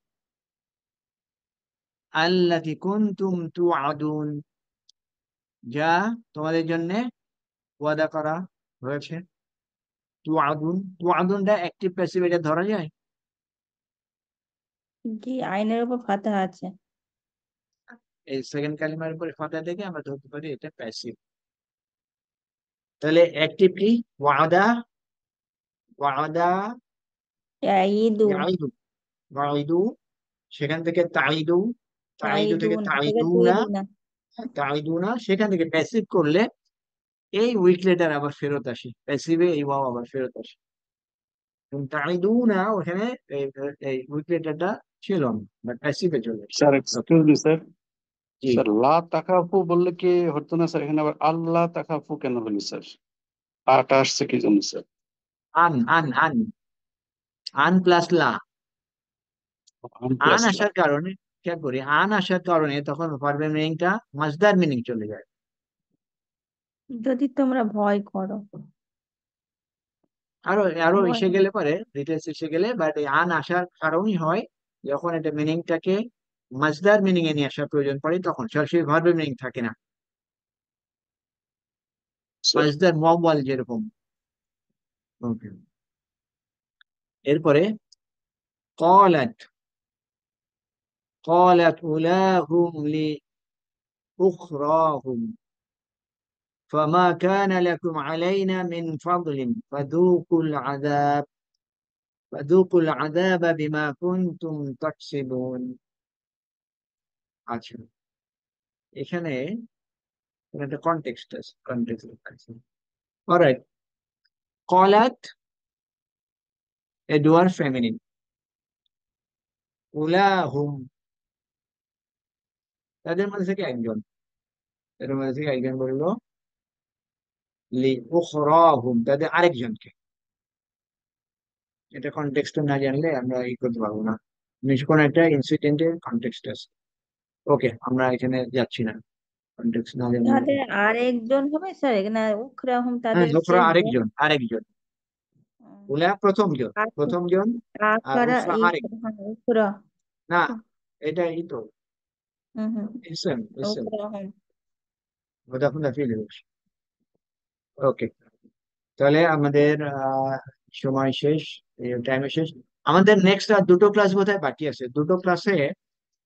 আল্লাতী কুনতুম তুআদুন, যা তোমাদের জন্য ওয়াদা করা হয়েছে। তুআদুন, তুআদুনটা অ্যাক্টিভ প্যাসিভ, এটা ধরা যায়। জি, আইনের উপর ফাতা আছে। এই সেকেন্ড কালিমার উপরে ফাঁকা থেকে আমরা ধরতে পারি এটা প্যাসিভ। তাহলে অ্যাক্টিভ কি? ওয়াদা, ওয়াদা, ইয়াইদু, ইয়াইদু, ওয়াইদু, সেখান থেকে তাইদু, তাইদু থেকে তাইদুন থেকে তাইদুনা, তুইদুনা। তাইদুনা সেখান থেকে প্যাসিভ করলে এই উইক লেটার আবার ফেরত আসে, প্যাসিভে এই ওয়াও আবার ফেরত আসে। এবং তাইদুনা ওখানে এই উইক লেটারটা ছিল না, বাট প্যাসিভে চলে আসে। Sir okay, excuse me sir, জি। স্যার লা তাকাফু বললে কি হতো না স্যার? এখানে আবার আল্লাহ তাকাফু কেন হলো স্যার? আটা আসছে কি জন্য স্যার? আন আন আন আন প্লাস লা। আন আন প্লাস লা। আসার কারণে, খেয়াল করি, আন আসার কারণে তখন ভার্বের মিনিংটা মাসদার মিনিং চলে যায়। যদি তোমরা ভয় করো, আরো আরো ভয় এসে গেলে পরে, ডিটেলস এসে গেলে, বাট এই আন আসার কারণই হয় যখন এটা মিনিংটাকে মাসদার মিনিং এ নিয়ে আসার প্রয়োজন পড়ে, তখন সরাসরি ভার্বের মিনিং থাকে না। স্যার মাসদার মুআওয়াল যেরকম। ওকে, এরপরে قالت قالت أولاهم لأخراهم فما كان لكم علينا من فضل فذوقوا العذاب بما كنتم تكسبون। আচ্ছা, এখানে একটা কনটেক্সট আছে, কনটেক্সট আছে। অলরাইট, قالت a dual feminine, উলাহুম তাদের মধ্যে থেকে একজন, তাদের মধ্যে থেকে একজন বললো লি উখরাহুম তাদের আরেকজনকে। এটা কনটেক্সট না জানলে আমরা ই করতে পারবো না, কোন একটা ইনসিডেন্টের কনটেক্সট আছে। ওকে, আমরা এখানে যাচ্ছি না, কনটেক্সট না জানলে। তাদের আরেকজন হবে স্যার, এখানে উখরাহুম হ্যাঁ, তাদের উখরা শেষজন। আরেকজন, আরেকজন। উম, উলা প্রথমজন, আখ- প্রথমজন। আর আখারা উখরা আরেক, হ্যাঁ, উখরা। না, এটাই তো হুম হুম, ইসম, ইসম উখরাহুম। মুদাফুন ফিল। ওকে, তাহলে আমাদের সময় শেষ, টাইম শেষ। আমাদের নেক্সট আর দুটো ক্লাস বোধহয় বাকি আছে, দুটো ক্লাসে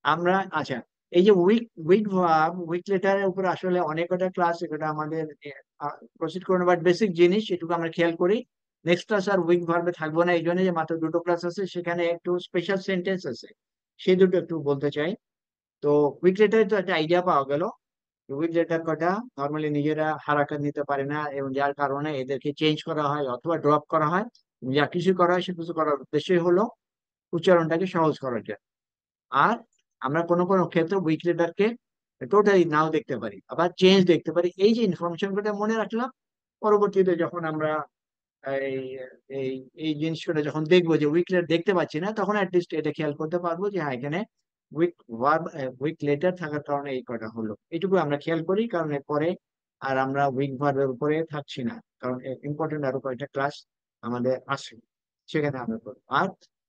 আমরা, আচ্ছা, এই যে উইক উইক ভার্ব উইক লেটারের উপর আসলে অনেক কটা ক্লাস, এটা আমাদের প্রসিড করুন, বাট বেসিক জিনিস এটুকু আমরা খেয়াল করি। নেক্সট ক্লাস আর উইক ভার্বে থাকবো না, এই জন্য যে মাত্র দুটো ক্লাস আছে, সেখানে একটু স্পেশাল সেন্টেন্স আছে, সেই দুটো একটু বলতে চাই। তো উইক লেটারে তো একটা আইডিয়া পাওয়া গেল, উইক লেটার কটা নর্মালি নিজেরা হারাকাত নিতে পারে না, এবং যার কারণে এদেরকে চেঞ্জ করা হয় অথবা ড্রপ করা হয়। যা কিছু করা হয় সে কিছু করার উদ্দেশ্যই হলো উচ্চারণটাকে সহজ করার জন্য। আর আমরা কোনো কোনো ক্ষেত্রে উইক লেটারকে টোটালি নাও দেখতে পারি, আবার চেঞ্জ দেখতে পারি। এই যে ইনফরমেশন গুলো মনে রাখলাম, পরবর্তীতে যখন আমরা এই এই এই জিনিসগুলো যখন দেখবো যে উইক লেটার দেখতে পাচ্ছি না, তখন অ্যাটলিস্ট এটা খেয়াল করতে পারবো যে হ্যাঁ, এখানে উইক ভার্ব উইক লেটার থাকার কারণে এই কটা হলো। এটুকু আমরা খেয়াল করি, কারণ পরে আর আমরা উইক ভার্বের উপরে থাকছি না, কারণ ইম্পর্টেন্ট আরো কয়েকটা ক্লাস আমাদের আছে, সেখানে আমরা করবো। আর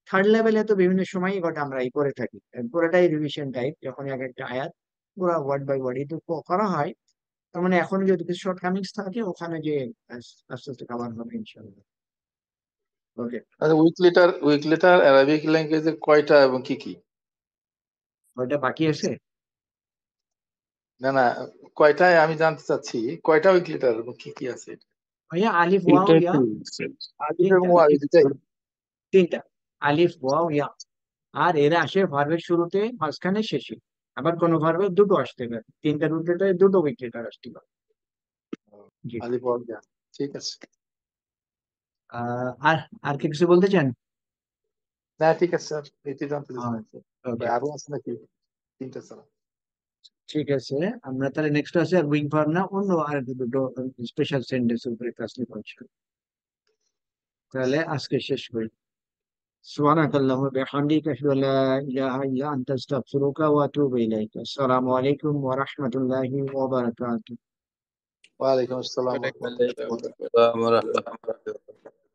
থার্ড লেভেলে তো বিভিন্ন সময় গোটা আমরা এই করে থাকি, পুরোটাই রিভিশন টাইপ, যখন এক একটা আয়াত পুরো ওয়ার্ড বাই ওয়ার্ড এটা করা হয়। তার মানে এখন যদি কিছু শর্ট কামিংস থাকে ওখানে যে আস্তে আস্তে কভার হবে ইনশাল্লাহ। ওকে, আচ্ছা, উইক লেটার অ্যারাবিক ল্যাঙ্গুয়েজের কয়টা এবং কি কি? ওইটা বাকি আছে। না না, কয়টায় আমি জানতে চাচ্ছি, কয়টা উইক লেটার এবং কি কি আছে? ভাইয়া আলিফ ওয়াও ইয়া, আলিফ এবং তিনটা, ওয়াও এই দুটাই? তিনটা, আলিফ ওয়াও ইয়া। আর এরা আসে ভার্বের শুরুতে, মাঝখানে, শেষে। আবার কোন ভার্বের দুটো আসতে পারে, তিনটা রুটেতে দুটো উইক লেটার আসতে পারে। জি। আলিফ ওয়াও ইয়া, ঠিক আছে। আর আর কি কিছু বলতে চান? না ঠিক আছে স্যার, এটি জানতে চাচ্ছিলাম স্যার। ওকে, আরো আছে নাকি তিনটা ছাড়া? ঠিক আছে। আমরা তাহলে নেক্সট আসে আর উইক ভার্ব না, অন্য আর দুটো স্পেশাল সেন্টেন্স উপরে ক্লাস নিব। তাহলে আজকে শেষ করি। سبحانك اللهم وبحمدك أشهد أن لا إله إلا أنت أستغفرك وأتوب إليك. السلام عليكم ورحمة الله وبركاته. ওয়ালাইকুম আসসালাম ওয়া ওয়ালাইকুম রাহমাতুল্লাহি ওয়া বারাকাতুহু। আসসালাম ওয়া রাহমাতুল্লাহি ওয়া বারাকাতুহু।